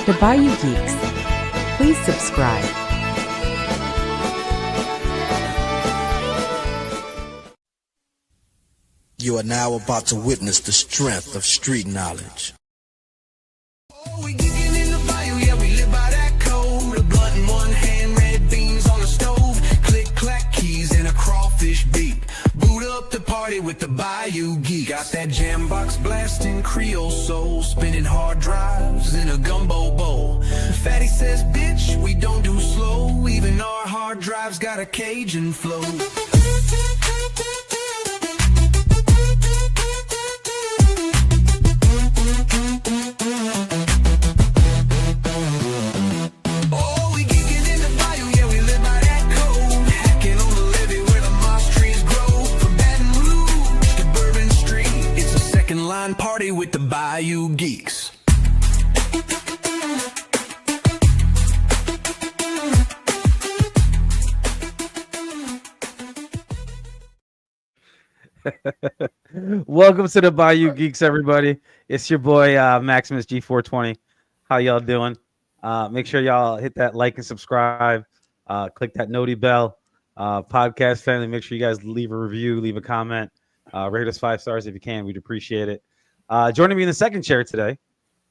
The Bayou Geeks. Please subscribe. You are now about to witness the strength of street knowledge. Oh, we geeking in the bayou, yeah, we live by that code. A blunt in one hand, red beans on the stove. Click, clack, keys and a crawfish beat. Boot up the party with the Bayou Geek. Got that jam box blasting Creole soul. Spinning hard drives in a gumbo bowl. Fatty says, bitch, we don't do slow. Even our hard drives got a Cajun flow. Party with the Bayou Geeks. Welcome to the Bayou Geeks, everybody. It's your boy Maximus G420. How y'all doing? Make sure y'all hit that like and subscribe. Click that noti bell. Podcast family, make sure you guys leave a review, leave a comment. Rate us 5 stars if you can. We'd appreciate it. Joining me in the second chair today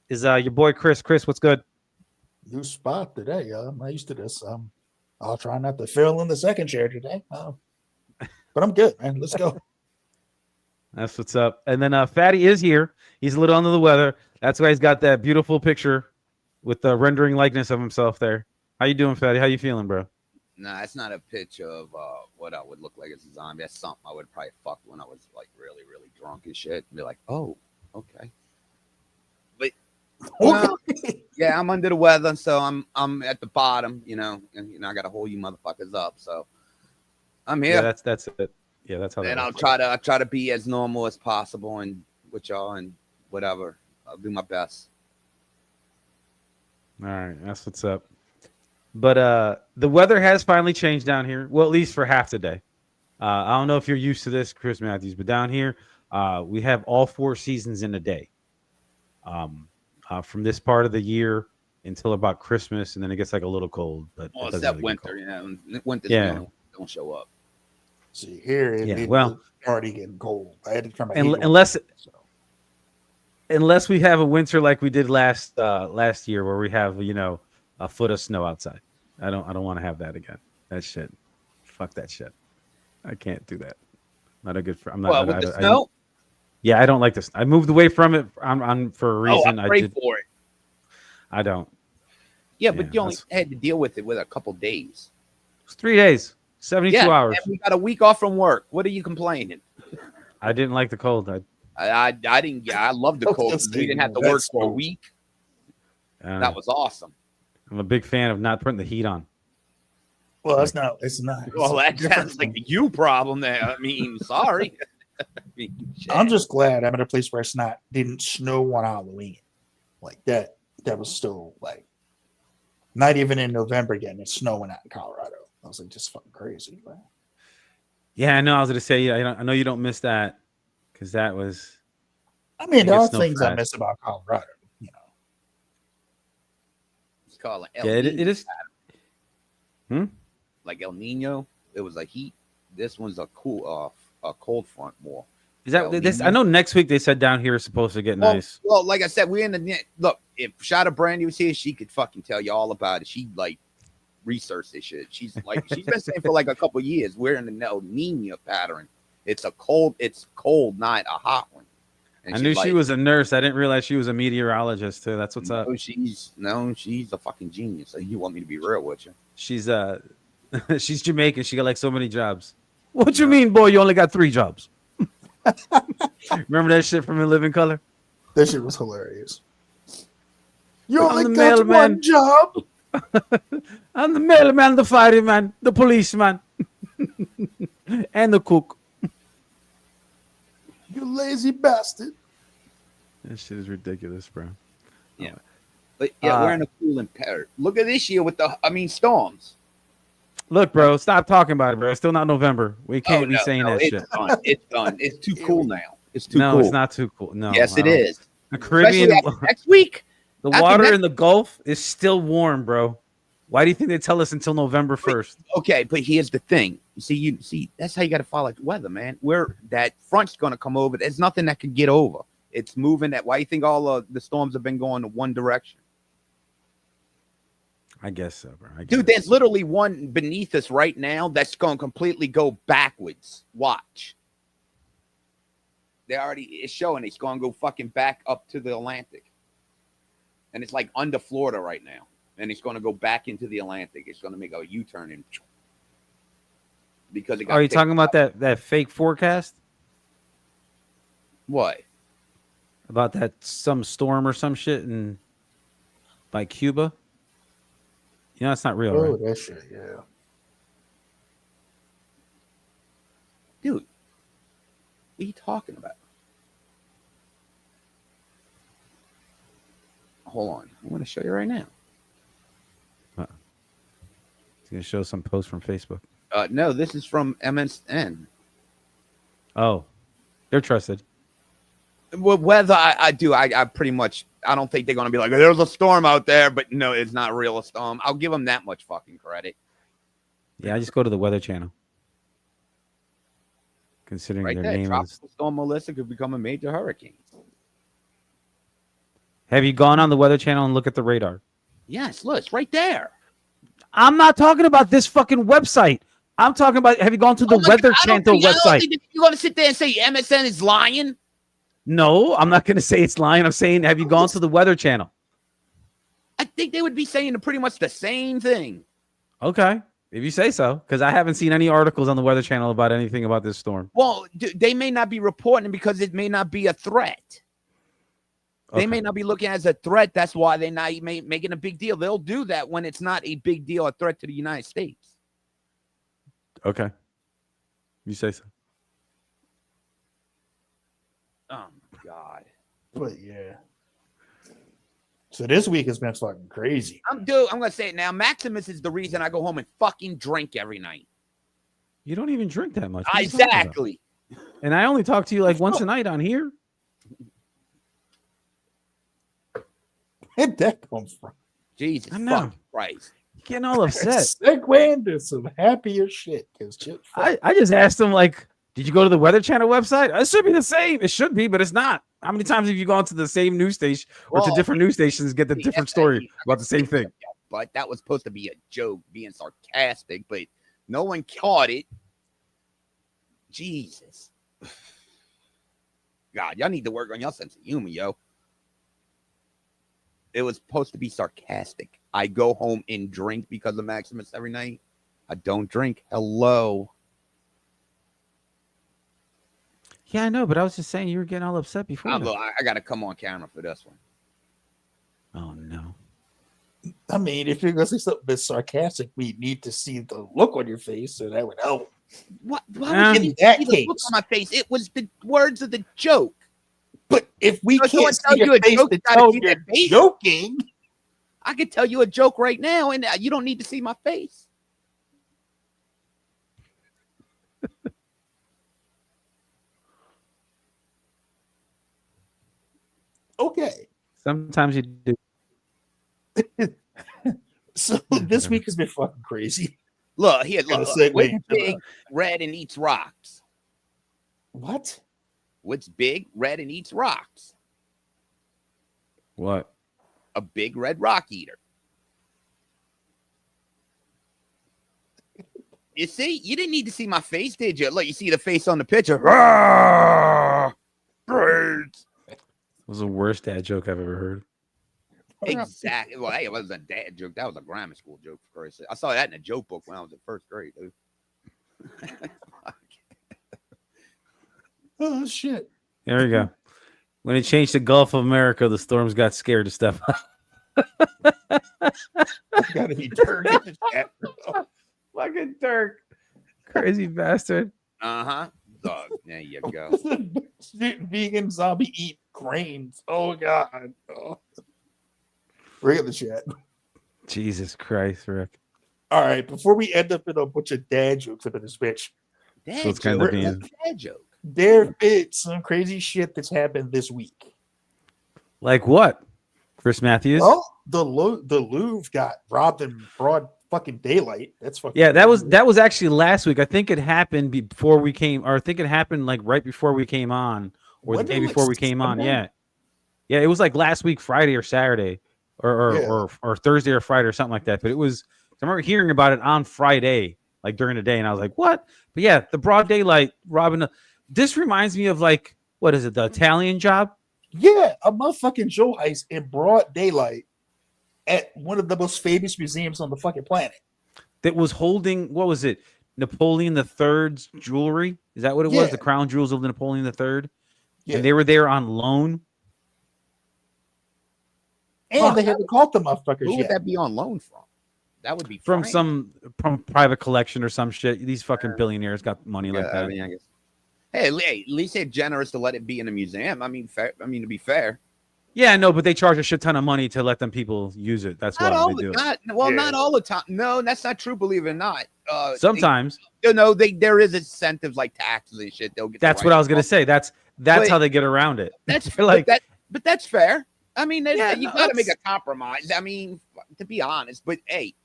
is your boy Chris. Chris, what's good? New spot today. I'm not used to this. I'll try not to fill in the second chair today. But I'm good, man. Let's go. That's what's up. And then Fatty is here. He's a little under the weather. That's why he's got that beautiful picture with the rendering likeness of himself there. How you doing, Fatty? How you feeling, bro? Nah, it's not a picture of what I would look like as a zombie. That's something I would probably fuck when I was like really, really drunk and shit. And be like, oh, okay. But yeah, I'm under the weather, so I'm at the bottom, and I gotta hold you motherfuckers up. So I'm here. Yeah, that's it. Yeah, that's how. And I'll try to be as normal as possible and with y'all and whatever. I'll do my best. All right, that's what's up. But the weather has finally changed down here. Well, at least for half the day. I don't know if you're used to this, Chris Matthews, but down here we have all 4 seasons in a day. From this part of the year until about Christmas, and then it gets like a little cold. But except really winter, winter don't show up. See here, it's already getting cold. I had to turn my unless we have a winter like we did last year, where we have a foot of snow outside. I don't want to have that again. That shit, fuck that shit. I can't do that. Not a good. I'm not. With the snow. Yeah, I don't like this. I moved away from it. I'm for a reason. I prayed for it. I don't. Yeah, but you only had to deal with it with a couple days. It's 3 days, 72 hours. And we got a week off from work. What are you complaining? I didn't like the cold. I didn't. Yeah, I loved the cold. We didn't have to work for a week. That was awesome. I'm a big fan of not putting the heat on. Well, it's not. Well, that sounds like a you problem there. I mean, sorry. I'm just glad I'm at a place where didn't snow on Halloween. Like that was still like not even in November yet, and it's snowing out in Colorado. I was like, just fucking crazy. Man. Yeah, I know. I was gonna say, I know you don't miss that because that was. I mean, there are things I miss about Colorado. It's called El Nino. It is. Like El Nino, it was a heat. This one's a cold front more. Is that this? I know next week they said down here is supposed to get nice. Well, like I said, we're in the look. If Shada Brandy was here, she could fucking tell you all about it. She like researched this shit. She's been saying for like a couple of years. We're in the El Nino pattern. It's cold, not a hot one. And I knew she was a nurse. I didn't realize she was a meteorologist too. That's what's up. She's a fucking genius. So you want me to be real with you? She's she's Jamaican. She got like so many jobs. What you mean, boy? You only got 3 jobs. Remember that shit from In Living Color? That shit was hilarious. You only got one job. I'm the mailman, the fireman, the policeman, and the cook. You lazy bastard. That shit is ridiculous, bro. Yeah. But yeah, we're in a cooling pattern. Look at this year with storms. Look, bro, stop talking about it, bro. It's still not November. We can't be saying that shit. Done. It's done. It's too cool now. It's too cool. No, it's not too cool. No. Yes, it is. The Caribbean next week. The I think water that- in the Gulf is still warm, bro. Why do you think they tell us until November 1st? Okay, but here's the thing. You see, that's how you got to follow the weather, man. Where that front's going to come over, there's nothing that could get over. It's moving that. Why do you think all of the storms have been going to one direction? I guess so, bro. Dude, there's literally one beneath us right now that's going to completely go backwards. Watch. It's showing it's going to go fucking back up to the Atlantic. And it's like under Florida right now. And it's going to go back into the Atlantic. It's going to make a U-turn in. Because it got Are you talking about that fake forecast? What? About that some storm or some shit in by Cuba? You know, it's not real, Oh, right? that shit, yeah. Dude, what are you talking about? Hold on. I'm going to show you right now. It's gonna show some post from Facebook. No, this is from MSN. Oh, they're trusted. Well, whether I pretty much, I don't think they're going to be like, there's a storm out there, but no, it's not real a storm. I'll give them that much fucking credit. Yeah, I just go to the Weather Channel. Considering Right their there, name is. Tropical Storm Melissa could become a major hurricane. Have you gone on the Weather Channel and look at the radar? Yes, look, it's right there. I'm not talking about this fucking website. I'm talking about, have you gone to the Weather Channel website? You're going to sit there and say MSN is lying? No, I'm not going to say it's lying. I'm saying, have you gone to the Weather Channel? I think they would be saying pretty much the same thing. Okay, if you say so, because I haven't seen any articles on the Weather Channel about anything about this storm. Well, they may not be reporting because it may not be a threat. They Okay. may not be looking at it as a threat. That's why they're not making a big deal. They'll do that when it's not a big deal, a threat to the United States. Okay, you say so. Oh, my God. But yeah. So this week has been fucking crazy. I'm going to say it now. Maximus is the reason I go home and fucking drink every night. You don't even drink that much. What are you talking about? Exactly. And I only talk to you like once a night on here. Where'd that come from? Jesus I know. fucking Christ. You're getting all upset. Segue into some happier shit. I just asked him, like, did you go to the Weather Channel website? It should be the same. It should be, but it's not. How many times have you gone to the same news station or to Well, different news stations get the different story about the same thing? But that was supposed to be a joke, being sarcastic, but no one caught it. Jesus. God, y'all need to work on your sense of humor, yo. It was supposed to be sarcastic. I go home and drink because of Maximus every night. I don't drink. Hello. Yeah, I know, but I was just saying you were getting all upset before. Look, I got to come on camera for this one. Oh, no. I mean, if you're going to say something that's sarcastic, we need to see the look on your face, so that would help. What? Why would you In that see the look case. on my face? It was the words of the joke. But if we So someone can't tells see you your a face joke, to you gotta tell see you're their face. joking, I could tell you a joke right now, and you don't need to see my face. okay. Sometimes you do. So this week has been fucking crazy. Look, here, Gotta look. segue What's into big, red, and eats rocks? What? What's big, red, and eats rocks? What? A big red rock eater. You see, you didn't need to see my face, did you? Look, you see the face on the picture. Rawr! Birds. It was the worst dad joke I've ever heard. Exactly. Well, hey, it wasn't a dad joke. That was a grammar school joke, for Christ's sake. I saw that in a joke book when I was in first grade, dude. Oh shit! There we go. When it changed to Gulf of America, the storms got scared to step up. Gotta be dirty. in the chat. Fucking Dirk. Crazy bastard. Uh-huh. Dog. There you go. Vegan zombie eat grains. Oh god. Oh. Bring up the chat. Jesus Christ, Rick. All right, before we end up in a bunch of dad jokes up in this bitch, Dad So it's joke. kinda being- Dad joke. there is some crazy shit that's happened this week. Like what? Chris Matthews. Well, the Louvre got robbed in broad fucking daylight. That's fucking Yeah, that was actually last week. I think it happened before we came, or I think it happened like right before we came on, or the day before we came on. Yeah, it was like last week, Friday or Saturday, or Thursday or Friday or something like that. But it was. I remember hearing about it on Friday, like during the day, and I was like, "What?" But yeah, the broad daylight robbing. This reminds me of like, what is it? The Italian Job. Yeah, a motherfucking Joe heist in broad daylight at one of the most famous museums on the fucking planet. That was holding, what was it? Napoleon III's jewelry. Is that what it was? The crown jewels of Napoleon III. Yeah. And they were there on loan. And they haven't caught the motherfuckers Who would that be on loan from? That would be from some private collection or some shit. These fucking billionaires got money like that. I mean, I guess. Hey, at least they're generous to let it be in a museum. I mean, to be fair. Yeah, no, but they charge a shit ton of money to let them people use it. That's why they do. Not all the time. No, that's not true. Believe it or not. Sometimes. There is incentives like taxes and shit. They'll get. That's what I was gonna say. That's how they get around it. That's like but that's fair. I mean, you got to make a compromise. I mean, to be honest, but hey,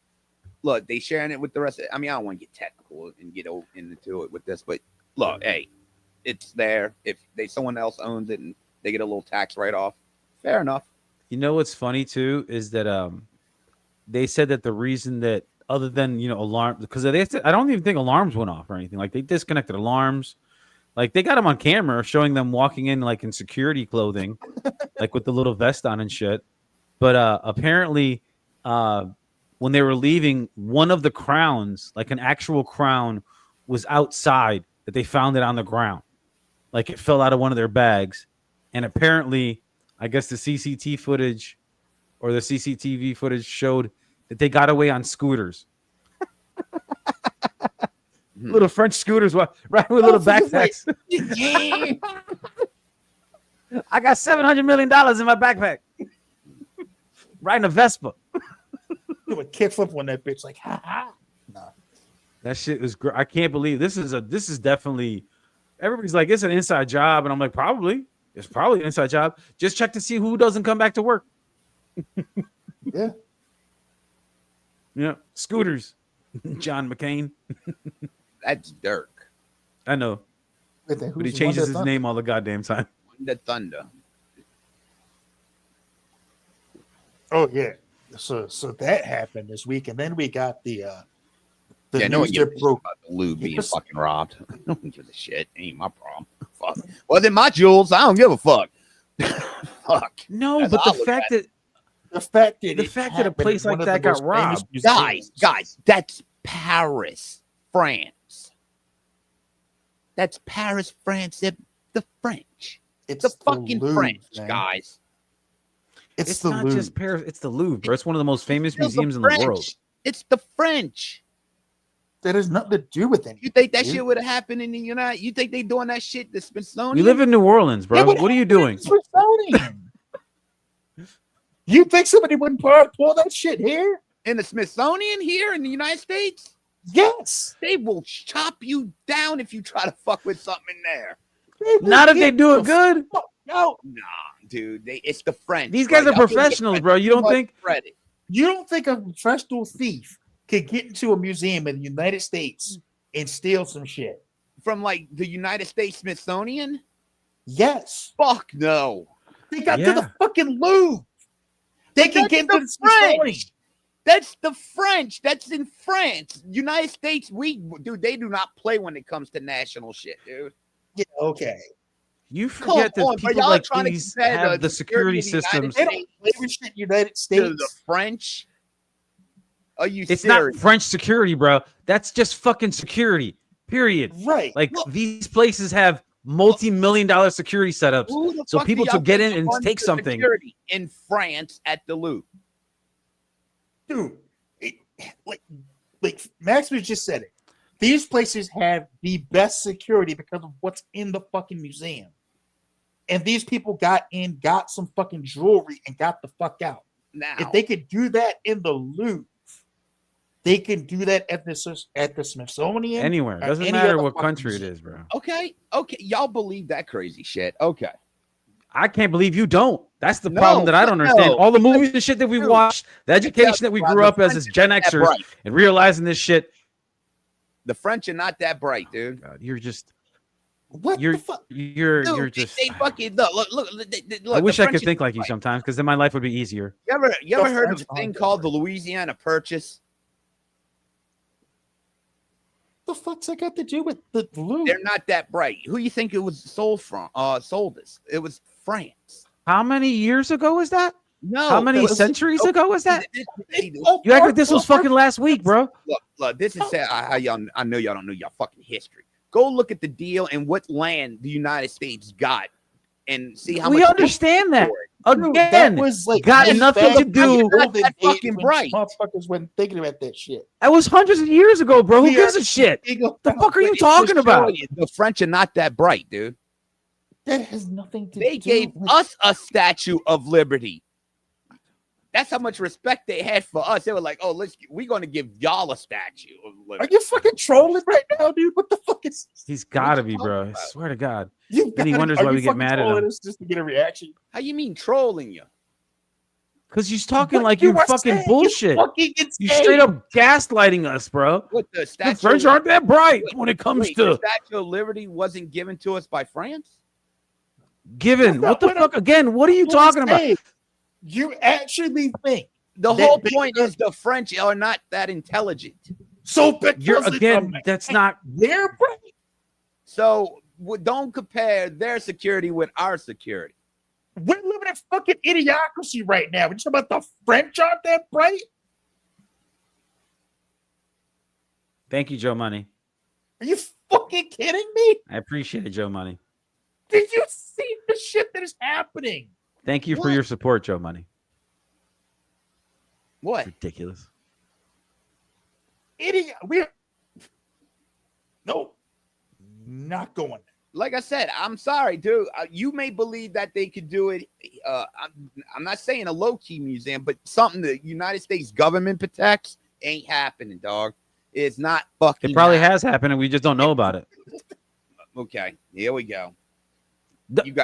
look, they sharing it with the rest of it. I mean, I don't want to get technical and get into it with this, but look, hey, it's there. If someone else owns it and they get a little tax write-off, fair enough. You know what's funny too is that they said that the reason that other than alarm, because I don't even think alarms went off or anything. Like they disconnected alarms. Like they got them on camera showing them walking in like in security clothing, like with the little vest on and shit. But apparently, when they were leaving, one of the crowns, like an actual crown, was outside. That they found it on the ground, like it fell out of one of their bags. And apparently, I guess the CCTV footage showed that they got away on scooters. Little French scooters, riding with little backpacks. I got $700 million in my backpack. Riding a Vespa. Do a kickflip on that bitch, like ha ha. Nah. That shit is great. I can't believe this is definitely. Everybody's like it's an inside job, and I'm like it's probably an inside job. Just check to see who doesn't come back to work. Yeah. Yeah, scooters. John McCain. That's Dirk. I know. But he changes his name all the goddamn time. The Thunder. Oh yeah. So that happened this week, and then we got the no one news gives that broke. about the Lou being fucking robbed. No one gives a shit. Ain't my problem. Fuck. Well, then my jewels, I don't give a fuck. Fuck. No, but the fact that a place like that got robbed, guys, that's Paris, France. That's Paris, France. The French. It's the fucking Louvre, French, man. Guys. It's not Louvre. Just Paris. It's the Louvre, bro. It's one of the most famous museums in the world. It's the French. That has nothing to do with it. You think that shit would have happened in the United? You think they doing that shit? The Smithsonian. We live in New Orleans, bro. What are you doing? Smithsonian. You think somebody wouldn't pull that shit here in the Smithsonian here in the United States? Yes, they will chop you down if you try to fuck with something in there. Not if they do it good. No, dude. It's the French. These guys are professionals, bro. You don't think? Credit. You don't think a professional thief could get into a museum in the United States and steal some shit from like the United States Smithsonian? Yes. Fuck no. They got to the fucking Louvre. They can get into the Smithsonian. That's the French. That's in France. United States, they do not play when it comes to national shit, dude. Yeah, okay. You forget that people like these have the security systems. They don't play with shit United States. To the French. Are you It's serious? not French security, bro. That's just fucking security. Period. Right. Like these places have multi-million-dollar security setups, so people to get in and take something. In France at the Louvre, dude. Like Maximus just said it. These places have the best security because of what's in the fucking museum. And these people got some fucking jewelry and got the fuck out. Now, if they could do that in the Louvre, they can do that at the Smithsonian. Anywhere. Doesn't matter what country it is, bro. Okay. Y'all believe that crazy shit. Okay. I can't believe you don't. That's the No, problem that I don't understand. no. All the movies and shit that we Dude, watched, the education that we bro, grew the up as French Gen are that Xers, bright. and realizing this shit. The French are not that bright, dude. God, you're just, What you're, the fuck? you're Dude, just. they fucking look. I wish the I French could are think like you bright. sometimes, because then my life would be easier. You ever heard of French a thing aren't that called the bright. Louisiana Purchase? The fuck's that got to do with the blue? They're not that bright. Who you think it was sold from? Sold us. It was France. How many years ago was that? No. How many that was- centuries ago was that? Hey, You act like this was fucking last week, bro. Look, this is how y'all. I know y'all don't know y'all fucking history. Go look at the deal and what land the United States got, and see how We much. understand that. Dude, that Again, was like got way nothing back to in do- the Not olden that days fucking when bright. Motherfuckers weren't thinking about that shit. that was hundreds of years ago, bro. Who We gives are a shit? thinking The about- fuck are you But talking it's just about? showing you, the French are not that bright, dude. That has nothing to They do gave with us a Statue of Liberty. That's how much respect they had for us. They were like, "Oh, we're going to give y'all a Statue of Are Liberty." you fucking trolling right now, dude? What the fuck is He's got to you be, talking bro. I about? swear to God. you? Then he gotta- wonders are why you we get fucking mad at trolling him. us just to get a reaction? How you mean trolling you? Because he's talking What like you you're are fucking saying is bullshit. fucking You insane. straight up gaslighting us, bro. What the The Statue? French aren't that bright when it comes Wait, the to Statue of Liberty wasn't given to us by France? giving. That's not What the what fuck? Again, what are you That's what I'm talking about? saying. You actually think The That- whole that- point is the French are not that intelligent. so? Because You're it's again. a- That's not. They're bright. So don't compare their security with our security. We're living in fucking idiocracy right now. We're talking about the French aren't that bright. Thank you, Joe Money. Are you fucking kidding me? I appreciate it, Joe Money. Did you see the shit that is happening? Thank you for What? your support, Joe Money. What? Ridiculous. Idiot. We're no, not going. Like I said, I'm sorry, dude. You may believe that they could do it. I'm not saying a low-key museum, but something the United States government protects ain't happening, dog. It's not fucking. It probably happening. has happened, and we just don't know about it. Okay, here we go.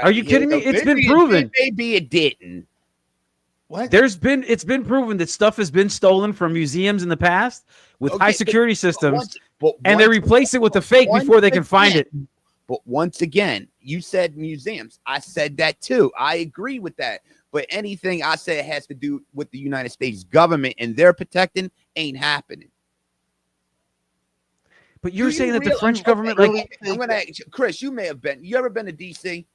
Are you kidding me? It's been Maybe proven. Maybe it didn't. What? It's been proven that stuff has been stolen from museums in the past with Okay, high but- security systems, But and they once- replace it with the fake once before they can find it. again- But once again, you said museums. I said that too. I agree with that. But anything I said has to do with the United States government and their protecting ain't happening. But you're Do you saying that the really- French government, okay, like, I'm gonna ask you, Chris, you may have been. You ever been to DC?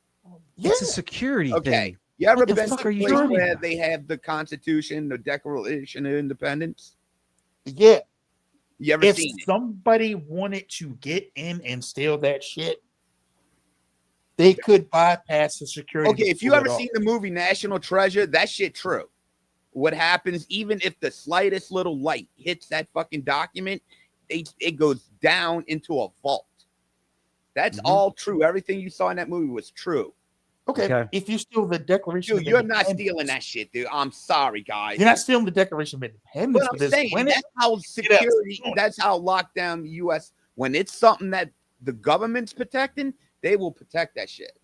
it's a security Okay. thing. You ever What the been fuck to are a you place talking where about? they have the Constitution, the Declaration of Independence? Yeah. You ever If seen it? somebody wanted to get in and steal that shit, they could bypass the security. Okay, if you ever seen the movie National Treasure, that shit true. What happens, even if the slightest little light hits that fucking document, it goes down into a vault. That's Mhm. all true. Everything you saw in that movie was true. Okay, if you steal the Declaration, Dude, of you're not Independence- stealing that shit, dude. I'm sorry, guys. You're not stealing the Declaration of Independence. But for I'm this saying planet. that's how security, that's how locked down the U.S. When it's something that the government's protecting, they will protect that shit.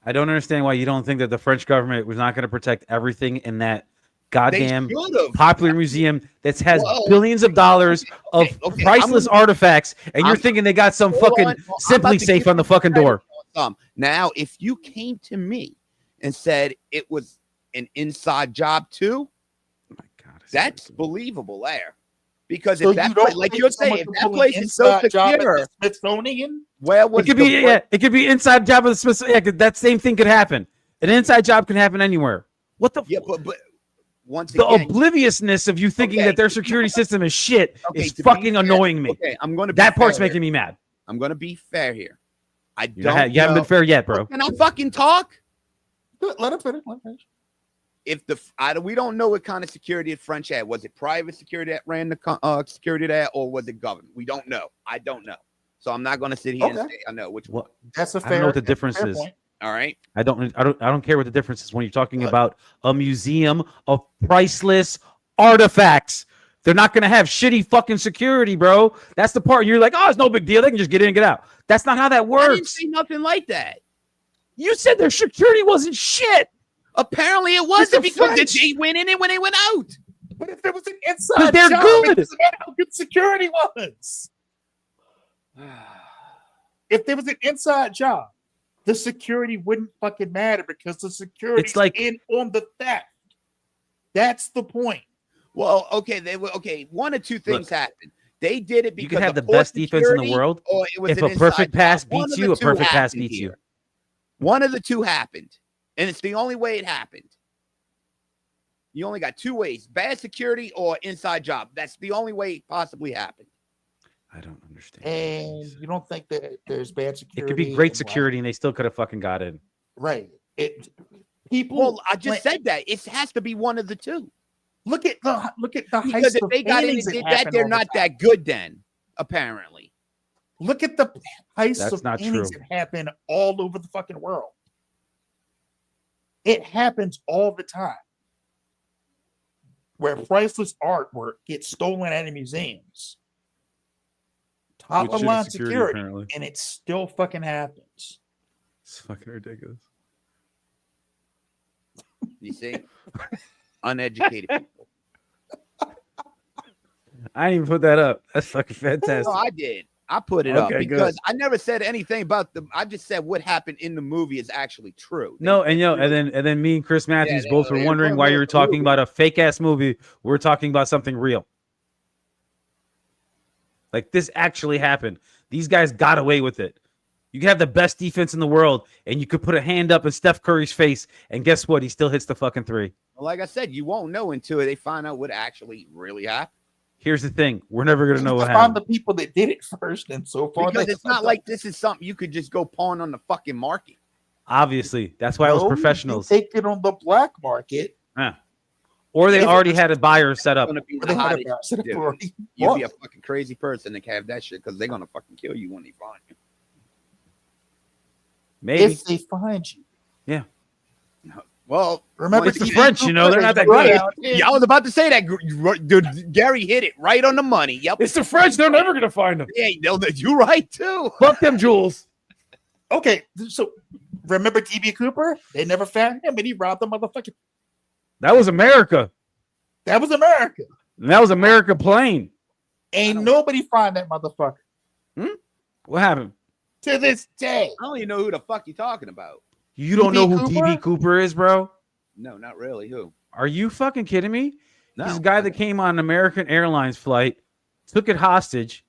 I don't understand why you don't think that the French government was not going to protect everything in that goddamn They should've. popular museum that has Whoa. billions of dollars of Okay, priceless artifacts, and you're I'm- thinking they got some Hold fucking on. I'm Simply about to Safe give on the you fucking credit door. on some. Now, if you came to me and said it was an inside job too, Oh my God, that's believable there. Because So if that you don't place, like think you're someone saying, if could that pull an place is so inside job at secure, the Smithsonian? where was It could the be, work- it could be inside job of the Smithsonian. Yeah, that same thing could happen. An inside job can happen anywhere. What the? Yeah, but once The again, obliviousness of you thinking Okay. that their security system is shit Okay, is to be fucking fair- annoying me. okay, I'm going to That part's fair making here. me mad. I'm going to be fair here. I You don't. haven't been fair yet, bro. Can I fucking talk? Good, let him finish. Let him finish. If we don't know what kind of security the French had. Was it private security that ran the security there, or was it government? We don't know. I don't know. So I'm not going to sit here and Okay. say I know which What? one. That's a I fair. don't know what the that's a difference fair is. point. All right. I don't care what the difference is when you're talking What? about a museum of priceless artifacts. They're not going to have shitty fucking security, bro. That's the part you're like, oh, it's no big deal. They can just get in and get out. That's not how that I didn't works. say nothing like that. You said their security wasn't shit. Apparently it wasn't the because French. they went in it when they went out. But if there was an inside they're job, good. it doesn't matter how good security was. If there was an inside job, the security wouldn't fucking matter because the security It's like- in on the theft. That's the point. Well, okay, they were okay. One or two things happened. They did it because You can have the of poor best defense in the security, world. or it was If an a perfect inside pass job. One beats of you, the a two perfect pass happened beats you. here. One of the two happened, and it's the only way it happened. You only got two ways: bad security or inside job. That's the only way it possibly happened. I don't understand. And you don't think that there's bad security? It could be great and security, and they still could have fucking got in. right? People. Well, I just like, said that it has to be one of the two. look at the Because heist if of they got in paintings and did happen that, they're all the not time. that good. Then apparently, Look at the heists That's of not paintings true. that happen all over the fucking world. It happens all the time. Where priceless artwork gets stolen out of museums. Top With of shitty line security, security, apparently. and it still fucking happens. It's fucking ridiculous. you see, uneducated people. I didn't even put that up. That's fucking No, fantastic. I did. I put it up Okay, good. because I never said anything about the. I just said what happened in the movie is actually true. No, and then me and Chris Matthews they- both were they wondering put why it you were in the talking movie. about a fake ass movie. We're talking about something real. Like this actually happened. These guys got away with it. You can have the best defense in the world, and you could put a hand up in Steph Curry's face, and guess what? He still hits the fucking three. Like I said, you won't know until they find out what actually really happened. Here's the thing: we're never gonna know what Find happened. the people that did it first, and so far Because they it's not like this is something you could just go pawn on the fucking market. Obviously, that's why it was No, you professionals. Take it on the black market. Yeah. Or they If it already was- had a buyer set up. It's gonna be Or the they had a hottest basket dude. already You'd be bought. a fucking crazy person to have that shit because they're gonna fucking kill you when they find you. Maybe. If they find you. Well, Remember, It's the TV French, you know, they're not that Right good. out there. yeah, I was about to say that. Dude, Gary hit it right on the money. Yep. It's the French. They're never gonna find them. Yeah, you're right too. Fuck them jewels. Okay, so remember DB Cooper? They never found him, and he robbed the motherfucker. That was America. That was America. And that was America plane. Ain't nobody find that motherfucker What happened? to this day. I don't even know who the fuck you talking about. You don't DB know who Cooper? DB Cooper is, bro? No, not really. Who? Are you fucking kidding me? No. He's a guy that came on an American Airlines flight, took it hostage.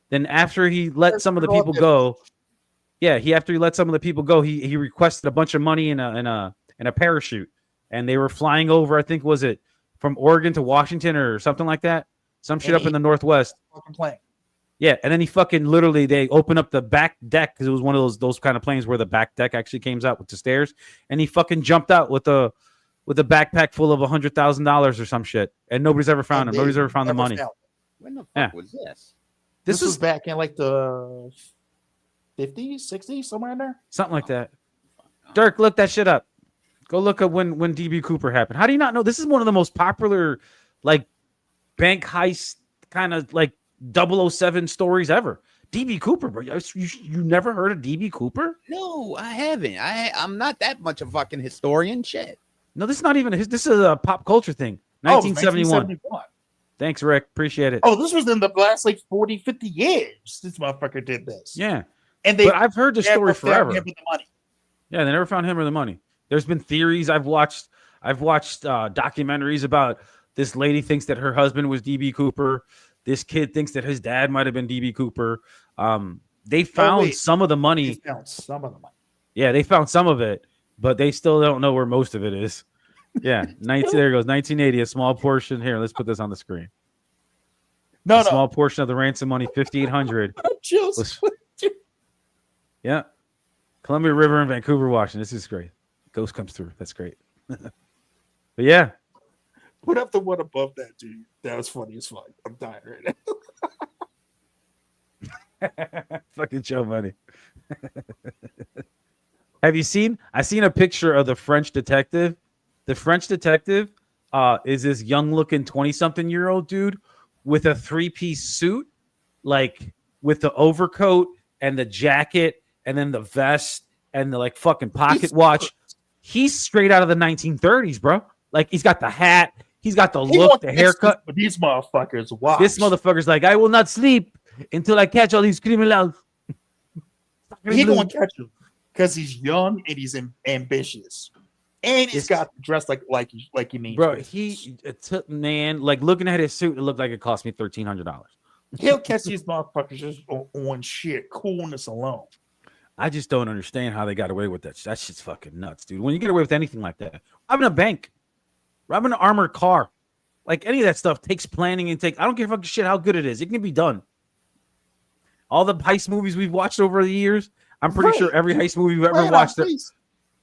Then after he let some of the people go, after he let some of the people go, he requested a bunch of money in a parachute, and they were flying over. I think was it from Oregon to Washington or something like that, some shit And up in the Northwest. Fucking plane. Yeah, and then he fucking literally they open up the back deck because it was one of those kind of planes where the back deck actually came out with the stairs, and he fucking jumped out with a backpack full of $100,000 or some shit, and nobody's ever found him. And Nobody's they ever found the never money. found him. When the fuck Yeah. was this? This was is back in like the 50s, 60s, somewhere in there. something like that. Dirk, look that shit up. Go look up when DB Cooper happened. How do you not know? This is one of the most popular like bank heist kind of like 007 stories ever. DB Cooper, bro. You never heard of DB Cooper? No, I haven't. I'm not that much a fucking historian. Shit. No, this is not even his. This is a pop culture thing. Oh, it was 1971. Thanks, Rick. Appreciate it. Oh, this was in the last like 40, 50 years. This motherfucker did this. Yeah. And they But I've heard this story never found forever. him with the money. Yeah, they never found him or the money. There's been theories I've watched documentaries about this lady thinks that her husband was DB Cooper. This kid thinks that his dad might have been DB Cooper. They found wait. some of the money. They found some of the money. Yeah, they found some of it, but they still don't know where most of it is. Yeah, there it goes. 1980, a small portion. Here, let's put this on the screen. No, A small portion of the ransom money, 5,800. Just was- Yeah. Columbia River in Vancouver, Washington. This is great. Ghost comes through. That's great. But yeah, put up the one above that, dude. That was funny as fuck. I'm dying right now. fucking show money. Have you seen? I seen a picture of the French detective. The French detective is this young-looking 20-something-year-old dude with a 3-piece suit, like with the overcoat and the jacket, and then the vest and the like fucking pocket watch. He's straight out of the 1930s, bro. Like he's got the hat, he's got the look, the haircut. But these motherfuckers watch. This motherfucker's like, I will not sleep until I catch all these criminals. He gonna catch him because he's young and he's ambitious, and he's got dressed like he needs. Bro, man, like looking at his suit, it looked like it cost me $1,300. He'll catch these motherfuckers just on shit coolness alone. I just don't understand how they got away with that. That shit's fucking nuts, dude. When you get away with anything like that, robbing a bank, robbing an armored car, like any of that stuff takes planning and I don't give a fucking shit how good it is. It can be done. All the heist movies we've watched over the years, I'm pretty sure every heist movie we've ever watched.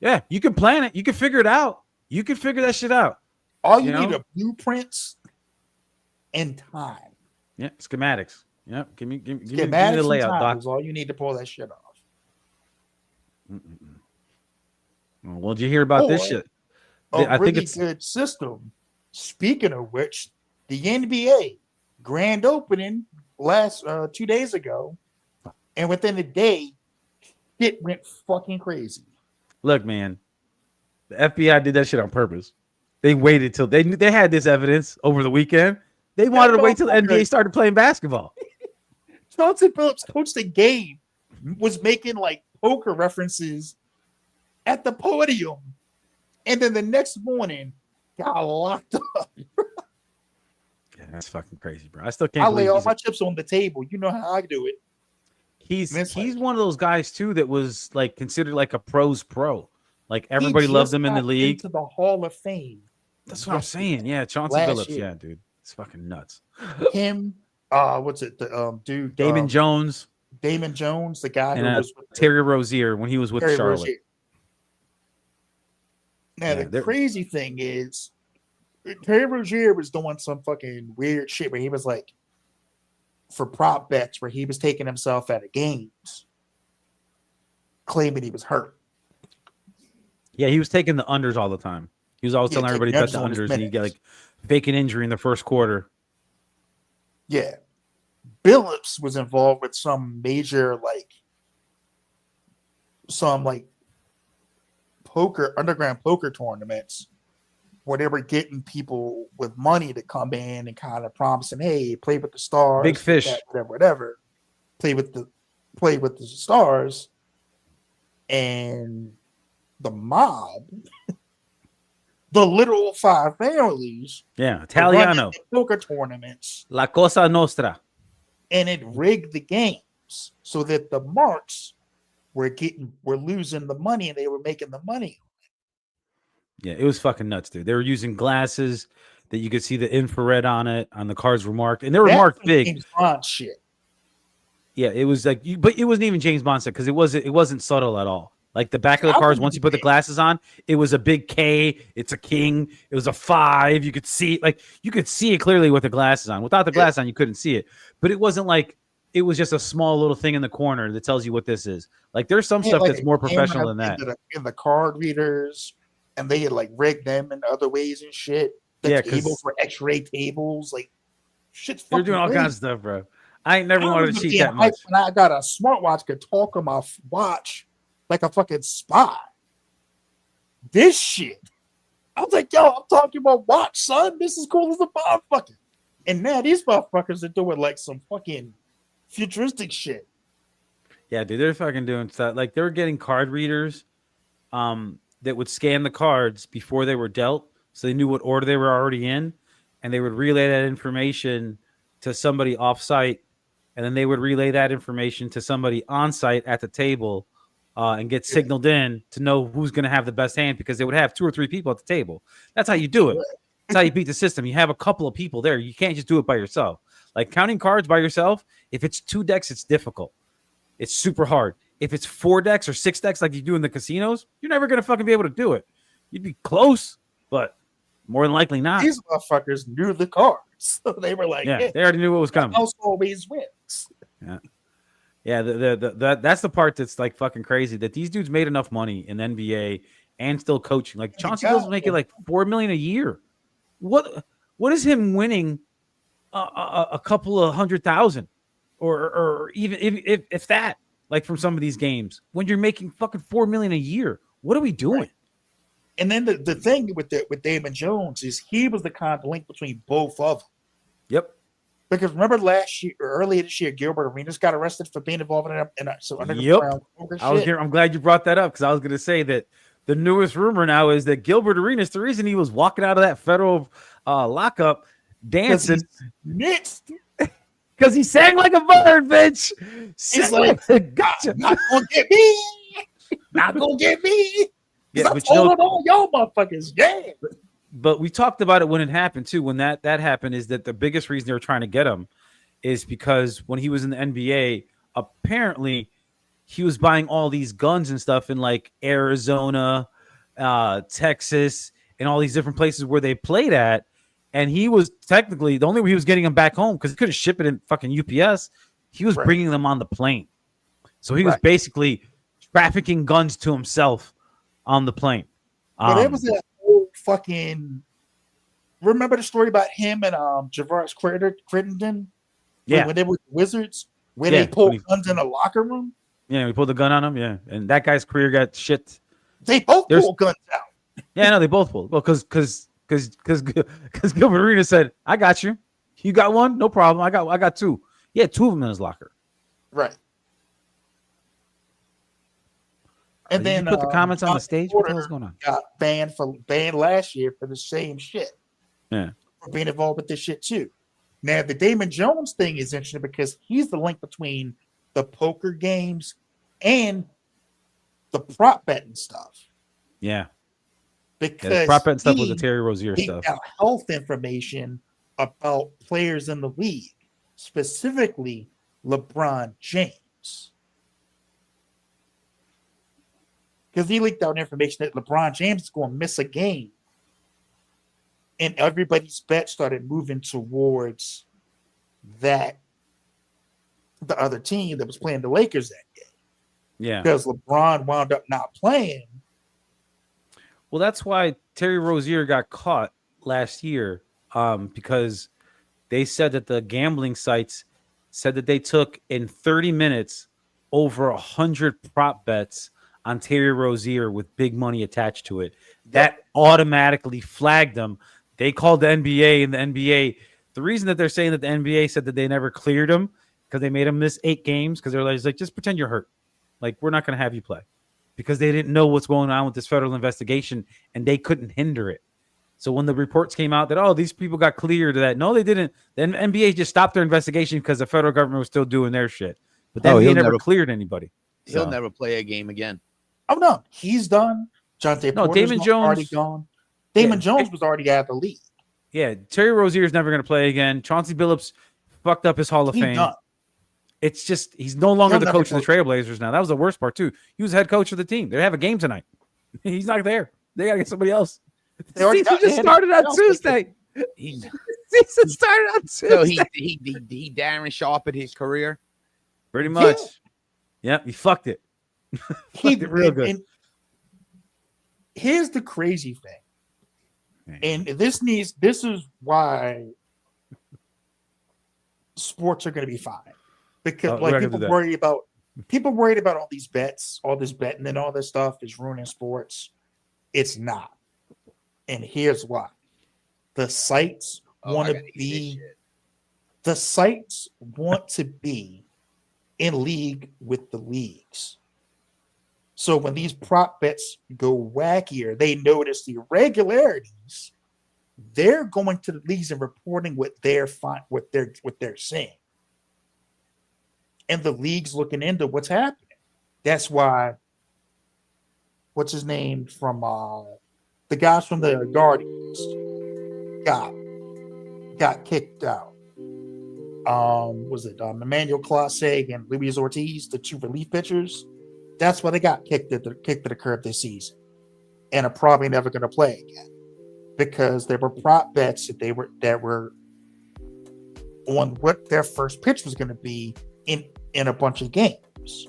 Yeah, you can plan it. You can figure it out. You can figure that shit out. All you need are blueprints and time. Yeah, schematics. Yeah, give me the layout, Doc. Is all you need to pull that shit off. Well, did you hear about this shit? I think it's a good system. Speaking of which, the NBA grand opening last 2 days ago, and within a day, it went fucking crazy. Look, man, the FBI did that shit on purpose. They waited till they had this evidence over the weekend. They wanted to wait till the NBA started playing basketball. Johnson Phillips coached the game, was making like poker references at the podium, and then the next morning got locked up. Yeah, that's fucking crazy, bro. I still can't. I lay all my chips on the table. You know how I do it. He's one of those guys too that was like considered like a pro's pro. Like everybody loved him in the league. Into the Hall of Fame. That's what I'm saying. Yeah, Chauncey Billups. Yeah, dude, it's fucking nuts. Him. What's it? The dude. Damon Jones. Damon Jones, the guy and who was with Terry Rozier when he was with Charlotte. Rozier. Now the crazy thing is, Terry Rozier was doing some fucking weird shit where he was like, for prop bets, where he was taking himself out of games, claiming he was hurt. Yeah, he was taking the unders all the time. He was always telling everybody bet the unders, and he got like fake an injury in the first quarter. Yeah. Billups was involved with some major underground poker tournaments where they were getting people with money to come in and kind of promising, hey, play with the stars, big fish, whatever. Play with the stars, and the mob, the literal five families, Italiano poker tournaments, La Cosa Nostra. And it rigged the games so that the marks were losing the money and they were making the money. Yeah, it was fucking nuts, dude. They were using glasses that you could see the infrared on it. On the cards were marked, and they were marked big. James Bond shit. Yeah, it was like, but it wasn't even James Bond stuff because it wasn't subtle at all. Like the back of the cards, once you put the glasses on, it was a big K. It's a king. It was a 5. You could see it clearly with the glasses on. Without the glasses on, you couldn't see it. But it wasn't like it was just a small little thing in the corner that tells you what this is. Like there's some stuff that's more professional than that. In the card readers, and they had like rigged them in other ways and shit. The tables were X-ray tables, like shit's fucking. They're doing all kinds of stuff, bro. I ain't never wanted to cheat that much. When I got a smartwatch, could talk on my watch like a fucking spy. This shit. I was like, yo, I'm talking about watch, son. This is cool as a motherfucker. And now these motherfuckers are doing like some fucking futuristic shit. Yeah, dude, they're fucking doing stuff. Like they were getting card readers that would scan the cards before they were dealt, so they knew what order they were already in, and they would relay that information to somebody off-site, and then they would relay that information to somebody on-site at the table and get signaled in to know who's going to have the best hand, because they would have 2 or 3 people at the table. That's how you do it. That's how you beat the system. You have a couple of people there. You can't just do it by yourself. Like counting cards by yourself, if it's 2 decks, it's difficult. It's super hard. If it's 4 decks or 6 decks like you do in the casinos, you're never going to fucking be able to do it. You'd be close, but more than likely not. These motherfuckers knew the cards. So they were like, they already knew what was coming. House always wins. Yeah, that's the part that's like fucking crazy, that these dudes made enough money in the NBA and still coaching. Like Chauncey Billups making like $4 million a year. What is him winning a couple of 100,000 or even if that? like from some of these games when you're making fucking $4 million a year. What are we doing? Right. And then the thing with Damon Jones is he was the kind of link between both of them. Yep. Because remember last year, or earlier this year, Gilbert Arenas got arrested for being involved in some underground poker shit. I'm glad you brought that up because I was going to say that the newest rumor now is that Gilbert Arenas, the reason he was walking out of that federal lockup dancing, because he sang like a bird, bitch. He's like, gotcha. Not gonna get me. Not gonna get me. Yeah, I'm holding on y'all motherfuckers. Yeah. But we talked about it when it happened too. When that happened, is that the biggest reason they were trying to get him is because when he was in the NBA, apparently he was buying all these guns and stuff in like Arizona, Texas, and all these different places where they played at. And he was technically the only way he was getting them back home because he couldn't ship it in fucking UPS. He was bringing them on the plane. So he was basically trafficking guns to himself on the plane. But it was that whole fucking. Remember the story about him and Javaris Crittenden? Yeah, when they were Wizards, where they pulled guns in the locker room. Yeah, we pulled the gun on him. Yeah, and that guy's career got shit. They both pulled guns out. Yeah, no, they both pulled. Well, because Gilbert Arenas said, "I got you. You got one, no problem. I got two. He had two of them in his locker." Right. And then put the comments on the stage. What the hell's going on? Got banned last year for the same shit. Yeah, for being involved with this shit too. Now the Damon Jones thing is interesting because he's the link between the poker games and the prop betting stuff. Yeah, because the prop betting stuff was the Terry Rozier stuff. Got health information about players in the league, specifically LeBron James. Because he leaked out information that LeBron James is going to miss a game. And everybody's bet started moving towards the other team that was playing the Lakers that game. Yeah. Because LeBron wound up not playing. Well, that's why Terry Rozier got caught last year because they said that the gambling sites said that they took in 30 minutes over 100 prop bets on Terry Rozier with big money attached to it. That automatically flagged them. They called the NBA, and the NBA, the reason that they're saying that the NBA said that they never cleared him because they made him miss 8 games because they're like, just pretend you're hurt. Like, we're not going to have you play because they didn't know what's going on with this federal investigation and they couldn't hinder it. So when the reports came out that, oh, these people got cleared of that, no, they didn't. The NBA just stopped their investigation because the federal government was still doing their shit. But then they never cleared anybody. He'll never play a game again. Oh, no. He's done. Damon Jones already gone. Damon Jones was already out of the league. Yeah, Terry Rozier is never going to play again. Chauncey Billups fucked up his Hall of Fame. Done. It's just he's no longer the coach of the Trailblazers now. That was the worst part too. He was head coach of the team. They have a game tonight. He's not there. They got to get somebody else. He just started on Tuesday. He started on Tuesday. So he Darren Sharp his career. Pretty much. Yeah, he fucked it. He did real good. And here's the crazy thing. And this is why sports are going to be fine. Because people worried about all these bets, all this betting and all this stuff is ruining sports. It's not. And here's why. The sites want to be in league with the leagues. So when these prop bets go wackier, they notice the irregularities. They're going to the leagues and reporting what they're seeing. And the league's looking into what's happening. That's why, what's his name from the guys from the Guardians got kicked out. Was it Emmanuel Clase and Luis Ortiz, the 2 relief pitchers? That's why they got kicked to the curb this season, and are probably never going to play again because there were prop bets that were on what their first pitch was going to be in a bunch of games,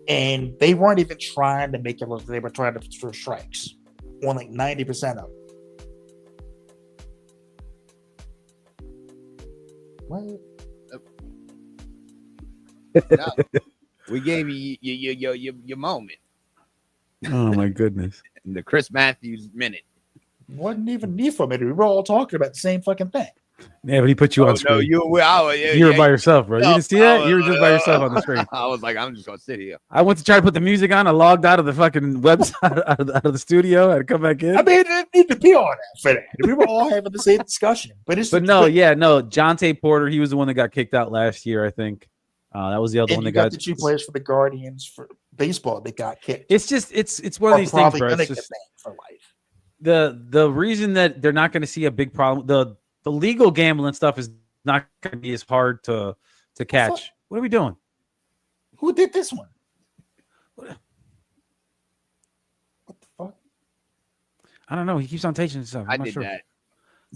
and they weren't even trying to make it look. They were trying to throw strikes on like 90% of it. What? We gave you your moment. Oh my goodness. The Chris Matthews minute. Wasn't even need for a minute. We were all talking about the same fucking thing. Yeah, but he put you on screen. No, you were You were by yourself, bro. You didn't see that? You were just by yourself on the screen. I was like, I'm just gonna sit here. I went to try to put the music on. I logged out of the fucking website, out of the studio. I had to come back in. I mean, it didn't need to be on that for that. We were all having the same discussion. But no, Jonte Porter, he was the one that got kicked out last year, I think. That was the other one that got the two players for the Guardians for baseball that got kicked. It's just it's one of these things, bro. It's just for life. The reason that they're not going to see a big problem, the legal gambling stuff is not going to be as hard to catch. What are we doing? Who did this one? What the fuck? I don't know. He keeps on taking stuff. I did that.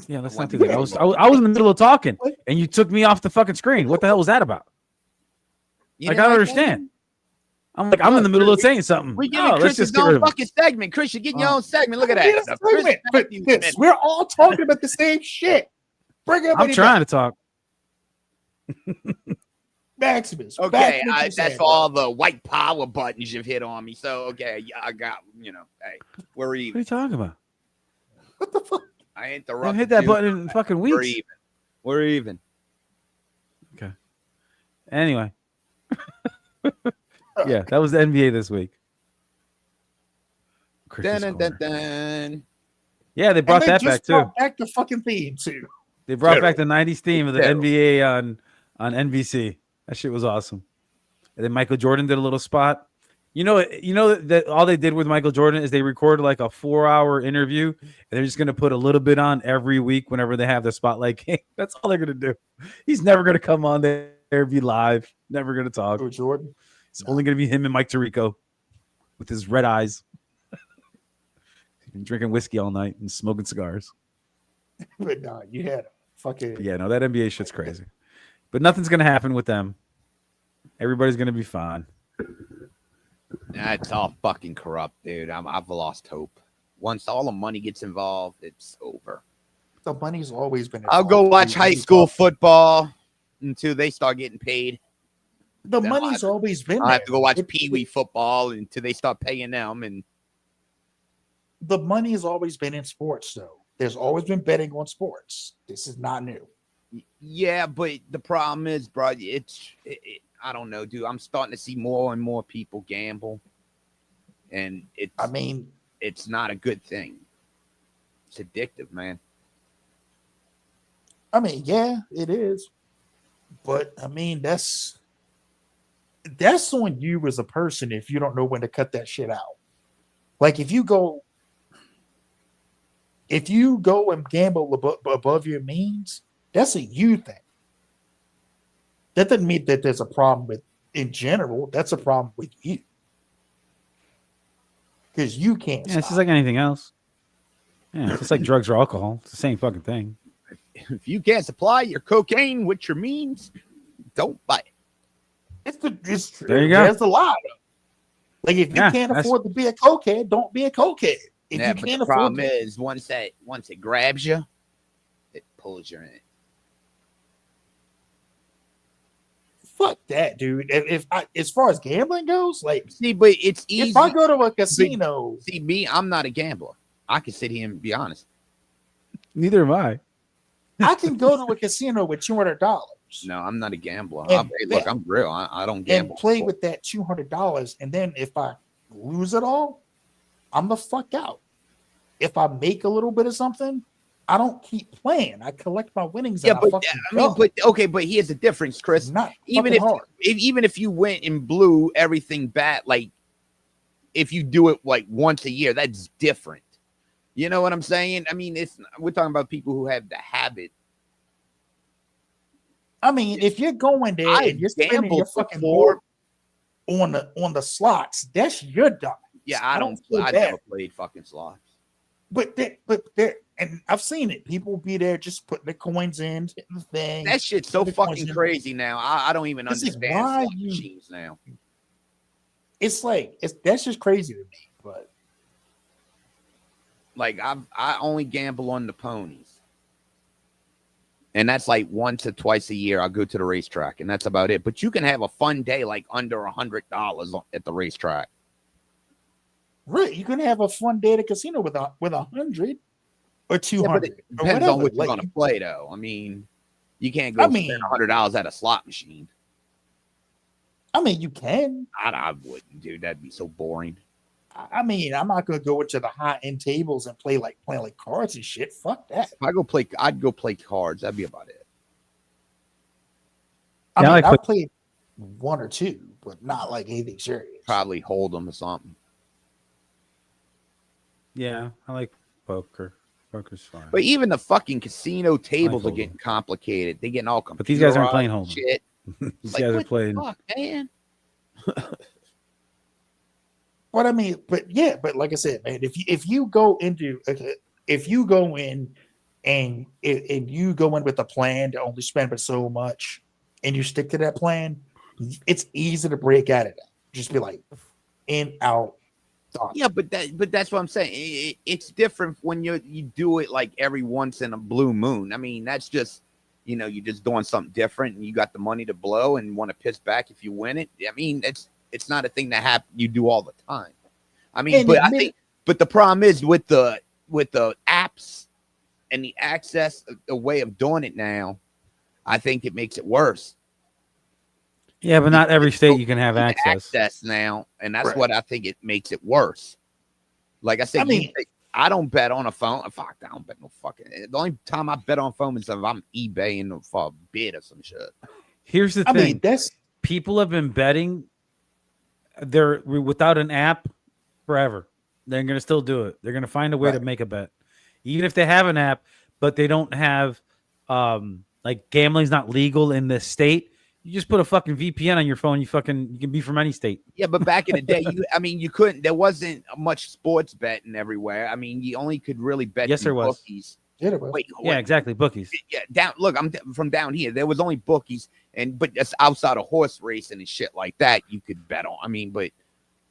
Yeah, let's not do that. I was in the middle of talking, and you took me off the fucking screen. What the hell was that about? I don't understand. I'm in the middle of saying something. We getting Chris's own fucking segment. Chris, you're getting your own segment. Look at that. We're all talking about the same shit. I'm trying to talk. Maximus. Okay, that's all the white power buttons you've hit on me. So, okay, I got, hey, we're even. What are you talking about? What the fuck? I interrupted. I hit that button in fucking weeks. We're even. Okay. Anyway. Yeah, that was the NBA this week. Dun, dun, dun. Yeah, they brought that back too. Back the fucking theme too. They brought back the '90s theme of the NBA on NBC. That shit was awesome. And then Michael Jordan did a little spot. You know that all they did with Michael Jordan is they recorded like a 4-hour interview, and they're just gonna put a little bit on every week whenever they have the spotlight game. That's all they're gonna do. He's never gonna come on there, be live. Never gonna talk. Oh, Jordan. It's only gonna be him and Mike Tirico with his red eyes. He's been drinking whiskey all night and smoking cigars. But no, you had a fucking. Yeah, no, that NBA shit's crazy. But nothing's gonna happen with them. Everybody's gonna be fine. That's all fucking corrupt, dude. I've lost hope. Once all the money gets involved, it's over. The money's always been. I'll go watch high school football until they start getting paid. The money's always been. I have to go watch Pee Wee football until they start paying them. And the money has always been in sports, though. There's always been betting on sports. This is not new. Yeah, but the problem is, bro, I don't know, dude. I'm starting to see more and more people gamble, and it's not a good thing. It's addictive, man. I mean, yeah, it is, but I mean that's on you as a person if you don't know when to cut that shit out. Like if you go and gamble above your means, that's a you thing. That doesn't mean that there's a problem with in general. That's a problem with you. Because you can't. Yeah, it's just like anything else. Yeah, it's just like drugs or alcohol. It's the same fucking thing. If you can't supply your cocaine with your means, don't buy it. It's there you go. There's a lot of. Like if you can't afford to be a cokehead, don't be a cokehead. If you can't the problem is once it grabs you, it pulls you in it. Fuck that, dude. As far as gambling goes, like but it's easy. If I go to a casino, I'm not a gambler. I can sit here and be honest. Neither am I. I can go to a casino with $200. No, I'm not a gambler. Look, I'm real. I don't gamble. And play with that $200, and then if I lose it all, I'm the fuck out. If I make a little bit of something, I don't keep playing. I collect my winnings. Yeah, but here's the difference, Chris. Even if you went and blew everything bad, like if you do it like once a year, that's different. You know what I'm saying? I mean, we're talking about people who have the habit. I mean, if you're going there and you're spending your fucking board on the slots, that's your dumb. Yeah, I never played fucking slots. But and I've seen it. People be there just putting the coins in the thing. That shit's so fucking crazy now. I don't even understand slot machines now. It's like that's just crazy to me. But like I only gamble on the ponies. And that's like once or twice a year. I'll go to the racetrack, and that's about it. But you can have a fun day like under $100 at the racetrack. Right, you can have a fun day at a casino with 100 or 200 Yeah, but it or depends whatever. on what you're Like, going to play, though. I mean, you can't go spend $100 at a slot machine. I mean, you can. I wouldn't, dude. That'd be so boring. I mean, I'm not gonna go into the high end tables and playing like cards and shit. Fuck that. If I'd go play cards. That'd be about it. I Yeah, mean, like I've put- played one or two, but not like anything serious. Probably hold them or something. Yeah, I like poker. Poker's fine. But even the fucking casino tables are Hold'em. getting complicated. They're getting all computerized. But these guys aren't playing Hold'em. shit. These Like, guys are what the playing. fuck, man? But I mean, but like I said, man, if you go in and you go in with a plan to only spend but so much, and you stick to that plan, it's easy to break out of that. Just be like in, out, done. Yeah, but that's what I'm saying. It's different when you do it like every once in a blue moon. I mean, that's just, you're just doing something different, and you got the money to blow and want to piss back if you win it. I mean, it's not a thing that you do all the time. I mean, but the problem is with the apps and the access, the way of doing it now, I think it makes it worse. Yeah, but not every state you can have access. now, and that's Right. what I think it makes it worse. Like I said, I mean- I don't bet on a phone. Fuck, I don't bet no fucking. The only time I bet on phone is if I'm eBaying for a bid or some shit. Here's the I thing. mean, that's People have been betting they're without an app forever. They're going to still do it. They're going to find a way to Right. make a bet. Even if they have an app, but they don't have like gambling's not legal in this state. You just put a fucking VPN on your phone, you can be from any state. Yeah, but back in the day, you couldn't. There wasn't much sports betting everywhere. I mean, you only could really bet. Yes, through there was. Bookies. it was. Wait, Yeah, exactly. Bookies. Yeah, down. Look, from down here. There was only bookies, but that's outside of horse racing and shit like that. You could bet on. I mean, but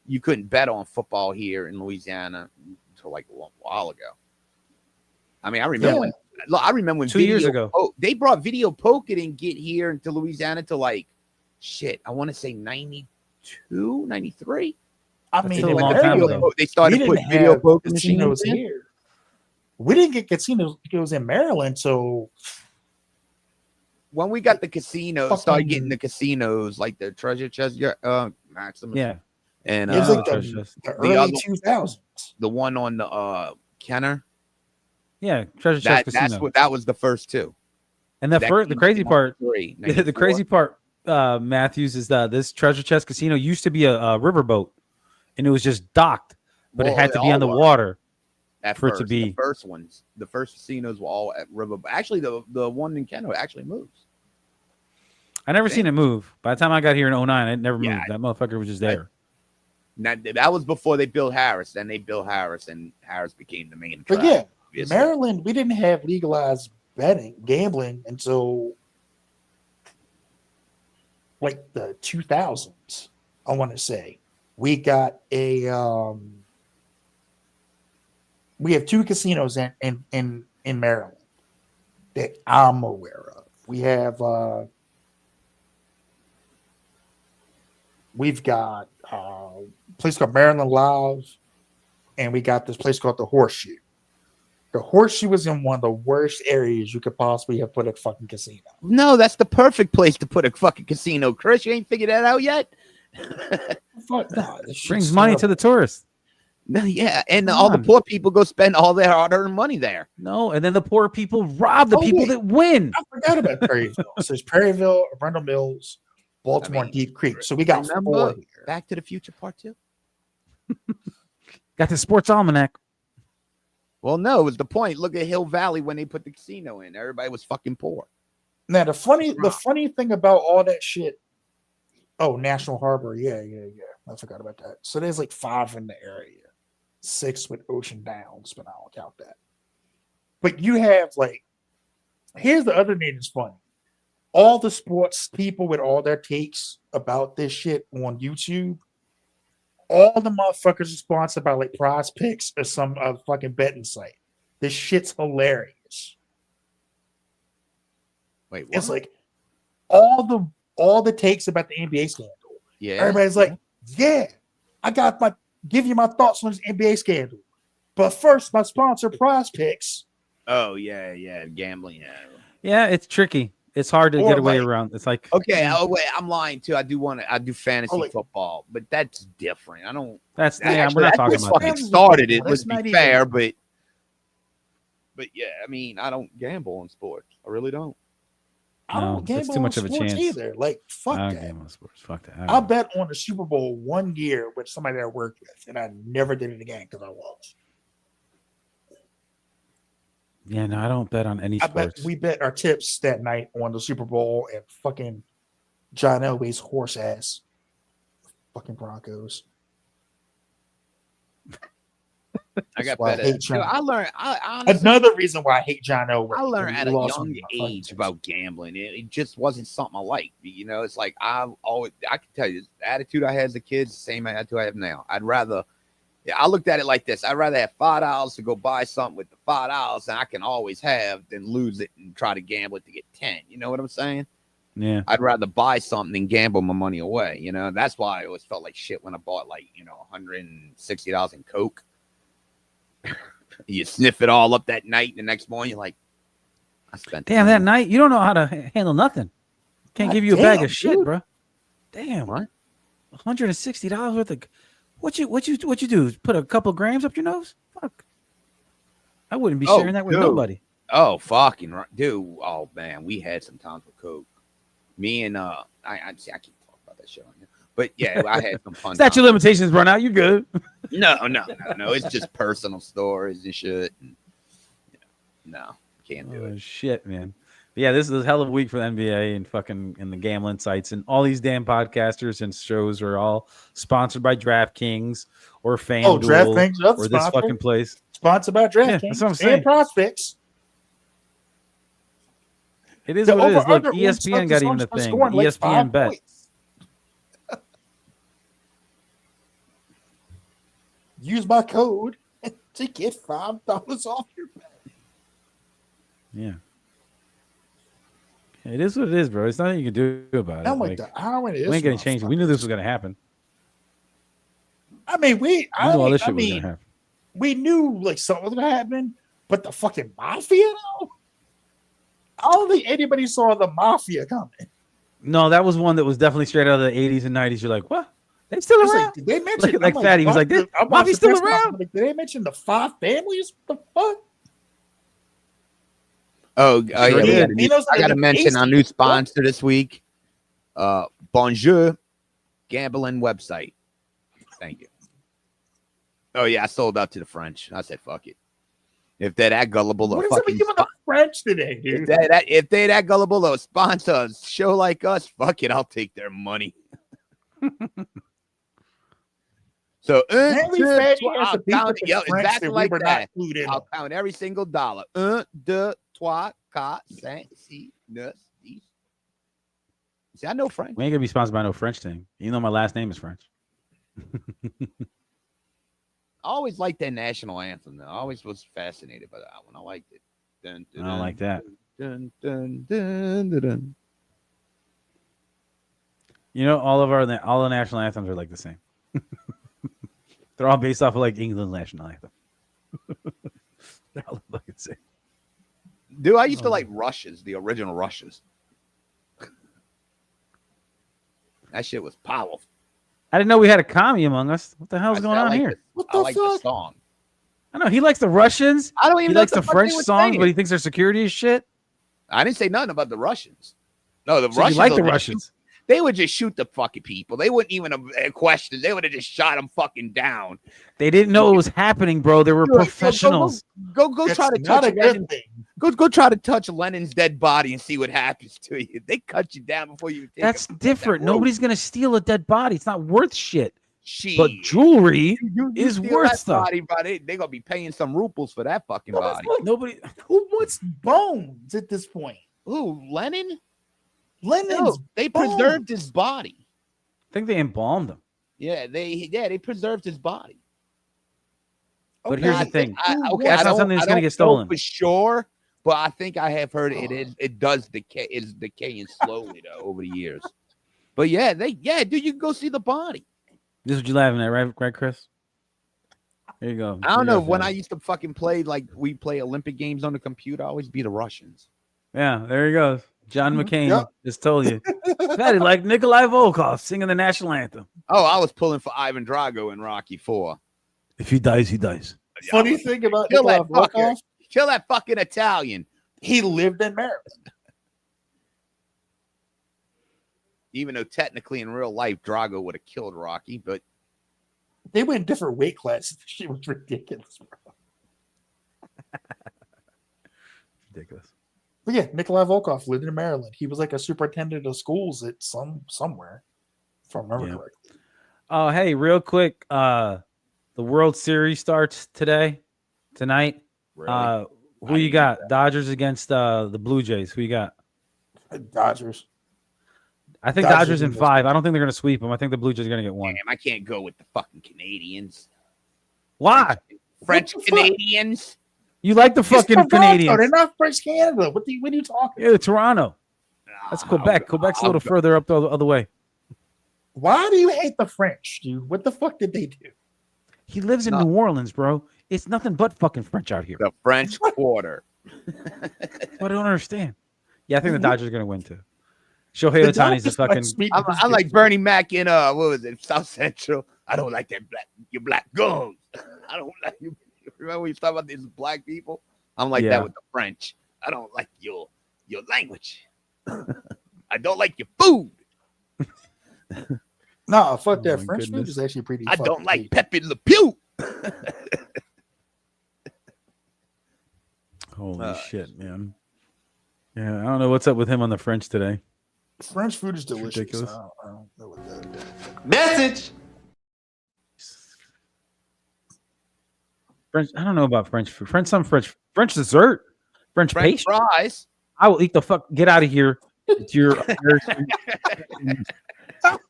you couldn't bet on football here in Louisiana until like a long while ago. I mean, I remember when 2 years ago. They brought video poker and get here into Louisiana to like shit. I want to say 92, 93. I That's mean, still a in long time Maryland, ago. They we started didn't putting video have poker casinos machines in. here. We didn't get casinos in Maryland, so When we got the casinos, Fucking- started getting the casinos like the Treasure Chest, Maximus, Yeah. and it was Oh, like Treasure the Chest. early other- 2000s. the one on the Kenner. Yeah, Treasure Chest Casino. That's what that was the first two. And the That the came crazy in part, 93, the 94. crazy part, Matthews, is that this Treasure Chest Casino used to be a riverboat, and it was just docked, but it Well, had to they be on the all were. water. At for it to first, be- the first ones, the first casinos were all at River. Actually, the one in Kenner actually moves. I never seen it move. By the time I got here in 09, it never Yeah. moved. That motherfucker was just there. Now, that was before they built Harris. Then they built Harris, and Harris became the main. But track, yeah, obviously. Maryland, we didn't have legalized gambling until like the 2000s. I want to say we got we have two casinos in Maryland that I'm aware of. We have we've got a place called Maryland Live, and we got this place called the Horseshoe. The Horseshoe was in one of the worst areas you could possibly have put a fucking casino. No, that's the perfect place to put a fucking casino. Chris, you ain't figured that out yet? Fuck, no, this shit's Brings money to terrible. the tourists. No, yeah, and Come all the on. poor people go spend all their hard-earned money there. No, and then the poor people rob the Oh, people wait. that win. I forgot about Perryville. So there's Perryville, Brindle Mills, Baltimore, and Deep Creek. So we got Remember? four here. Back to the Future Part 2? Got the sports almanac. Well, no, it was the point. Look at Hill Valley when they put the casino in. Everybody was fucking poor. Now the funny thing about all that shit. Oh, National Harbor, yeah. I forgot about that. So there's like 5 in the area, 6 with Ocean Downs, but I don't count that. But you have like, here's the other thing that's funny. All the sports people with all their takes about this shit on YouTube, all the motherfuckers are sponsored by like Prize Picks or some fucking betting site. This shit's hilarious. Wait, what? It's like all the takes about the NBA scandal. Yeah. Everybody's like, yeah, I got give you my thoughts on this NBA scandal. But first, my sponsor, Prize Picks. Oh yeah, gambling. Yeah. Yeah, it's tricky. It's hard to Or get away like- around. It's like Okay. Oh wait, I'm lying too. I do fantasy like- football, but that's different. I don't. that's Actually, we're not that's talking what about fucking that. started it. That's Let's be not even- fair, but yeah, I mean, I don't gamble on sports. I really don't. I No, don't gamble it's too much on of a sports chance. either. Like, fuck I don't that. gamble on sports. Fuck that. I bet on the Super Bowl 1 year with somebody that I worked with, and I never did it again because I lost. Yeah, no, I don't bet on any I bet sports. we bet our tips that night on the Super Bowl and fucking John Elway's horse ass. Fucking Broncos. I got That's why I better. hate Dude, John. I learned. I honestly, Another reason why I hate John Elway. I learned He at a lost young me my fucking age tips. about gambling. It just wasn't something I liked. You know, it's like I can tell you, the attitude I had as a kid, is the same attitude I have now. I looked at it like this. I'd rather have $5 to go buy something with the $5 and I can always have than lose it and try to gamble it to get 10. You know what I'm saying? Yeah. I'd rather buy something than gamble my money away. You know, that's why I always felt like shit when I bought $160 in Coke. You sniff it all up that night, and the next morning you're like, I spent. Damn, that night you don't know how to handle nothing. Can't God give you a bag damn, of shit, dude. bro. Damn, What? $160 worth of what you do? Put a couple grams up your nose? Fuck. I wouldn't be Oh, sharing that with dude. nobody. Oh, fucking right, dude. Oh man, we had some times with Coke. Me and I can't talk about that shit on here. But yeah, I had some fun. Statute times. limitations run out. You good? No. It's just personal stories and shit. And, no, can't do Oh it. shit, man. But yeah, this is a hell of a week for the NBA and fucking and the gambling sites and all these damn podcasters and shows are all sponsored by DraftKings or FanDuel DraftKings, or this sponsor. fucking place. Sponsored by DraftKings that's what I'm saying. and Prospects. It is The what it is. Look, over-under on ESPN got even a Celtics thing. scoring like ESPN 5 bet. points. Use my code to get $5 off your bet. Yeah. It is what it is, bro. There's nothing you can do about it. I'm like, Like, the irony we is, ain't gonna change it. We knew this was gonna happen. I mean, We knew all this shit was mean, gonna happen. we knew like something was gonna happen, but the fucking mafia though. I don't think anybody saw the mafia coming. No, that was one that was definitely straight out of the 80s and 90s. You're like, what? They still It's around? like, did they mention Like I'm Fatty was like, what? I'm Mafia's watching still press around? conference, like, did they mention the 5 families? What the fuck? Oh, Sure yeah, did. I got to mention our new sponsor this week, Bonjour Gambling website. Thank you. Oh yeah, I sold out to the French. I said, fuck it. If they're that gullible, What or is it with fucking you and the French today, dude? if they that gullible or sponsor a show like us, fuck it, I'll take their money. So Every fatty has I'll a beef count with it. the Yo, French exactly that like we were that. not clued in on. I'll count every single dollar. 1, 2, 3, 4, 5, 6, 9, 10. See, I know French. We ain't gonna be sponsored by no French thing. You know my last name is French. I always liked their national anthem, though. I always was fascinated by that one. I liked it. Dun, I don't like that. Dun, dun, dun, dun, dun. You know, all the national anthems are like the same. They're all based off of like England's national anthem. They're all the fucking same. Dude, I used to like Russia's, the original Russia's. That shit was powerful. I didn't know we had a commie among us. What the hell's going on like here? What I the like the fuck? song. I know he likes the Russians. I don't He even know likes what the fuck French they were songs, saying. but he thinks their security is shit. I didn't say nothing about the Russians. No, the So Russians. you like the would- Russians? They would just shoot the fucking people. They wouldn't even have questions. They would have just shot them fucking down. They didn't know it was happening, bro. They were Go- go- professionals. Go It's try to not touch a good Lenin. thing. Go try to touch Lenin's dead body and see what happens to you. They cut you down before you. Take That's it. different. That rope. Nobody's gonna steal a dead body. It's not worth shit. Shit. But jewelry You is steal worth that stuff. Body, bro. They gonna be paying some ruples for that fucking Well, it's body. like, Nobody. who wants bones at this point? Ooh, Lenin? Lenin's No, they bones. preserved his body. I think they embalmed him. Yeah, they preserved his body. But here's the Okay, thing. Okay, That's not something that's I gonna don't get stolen. know for sure, But I think I have heard it does decay. It's decaying slowly though over the years. But yeah, dude, you can go see the body. This is what you laughing at, right, Chris? There you go. I don't know. When I I used to fucking play, like we play Olympic games on the computer, I always be the Russians. Yeah, there he goes. John McCain Yep. just told you. Fatty like Nikolai Volkov singing the national anthem. Oh, I was pulling for Ivan Drago in Rocky 4. If he dies, he dies. Funny thing about Kill Nikolai that fucker. Volkov, Kill that fucking Italian. he lived in Maryland. Even though technically in real life, Drago would have killed Rocky, but They went in different weight classes. She was ridiculous, bro. Ridiculous. But yeah, Nikolai Volkov lived in Maryland. He was like a superintendent of schools at somewhere, if I remember Yeah. correctly. Oh, hey, real quick. The World Series starts tonight. really. Who you got? Dodgers against the Blue Jays. Who you got? Dodgers. I think Dodgers Dodgers in in 5. I don't think they're going to sweep them. I think the Blue Jays are going to get one. Damn, I can't go with the fucking Canadians. Why? French What the fuck? Canadians. You like the It's fucking Toronto. Canadians? They're not French Canada. What are you talking? Yeah, Toronto. That's Nah, Quebec. Quebec's a little further up the other way. Why do you hate the French, dude? What the fuck did they do? He lives in No. New Orleans, bro. It's nothing but fucking French out here. The French Quarter. I don't understand. Yeah, I think the Dodgers are going to win too. Shohei The Otani's the Dodgers might fucking. sweep I'm this like game. Bernie Mac in what was it, South Central. I don't like that your black guns. I don't like you. Remember when you talk about these black people? I'm like Yeah. that with the French. I don't like your language. I don't like your food. No, fuck Oh that. my French food goodness. is actually pretty. I fucking don't like cheap. Pepe Le Pew. Holy shit, man. Yeah, I don't know what's up with him on the French today. French food is delicious. ridiculous. I don't know what that. Message. French. I don't know about French food. French dessert. French French pastry. fries. I will eat the fuck. Get out of here. It's your I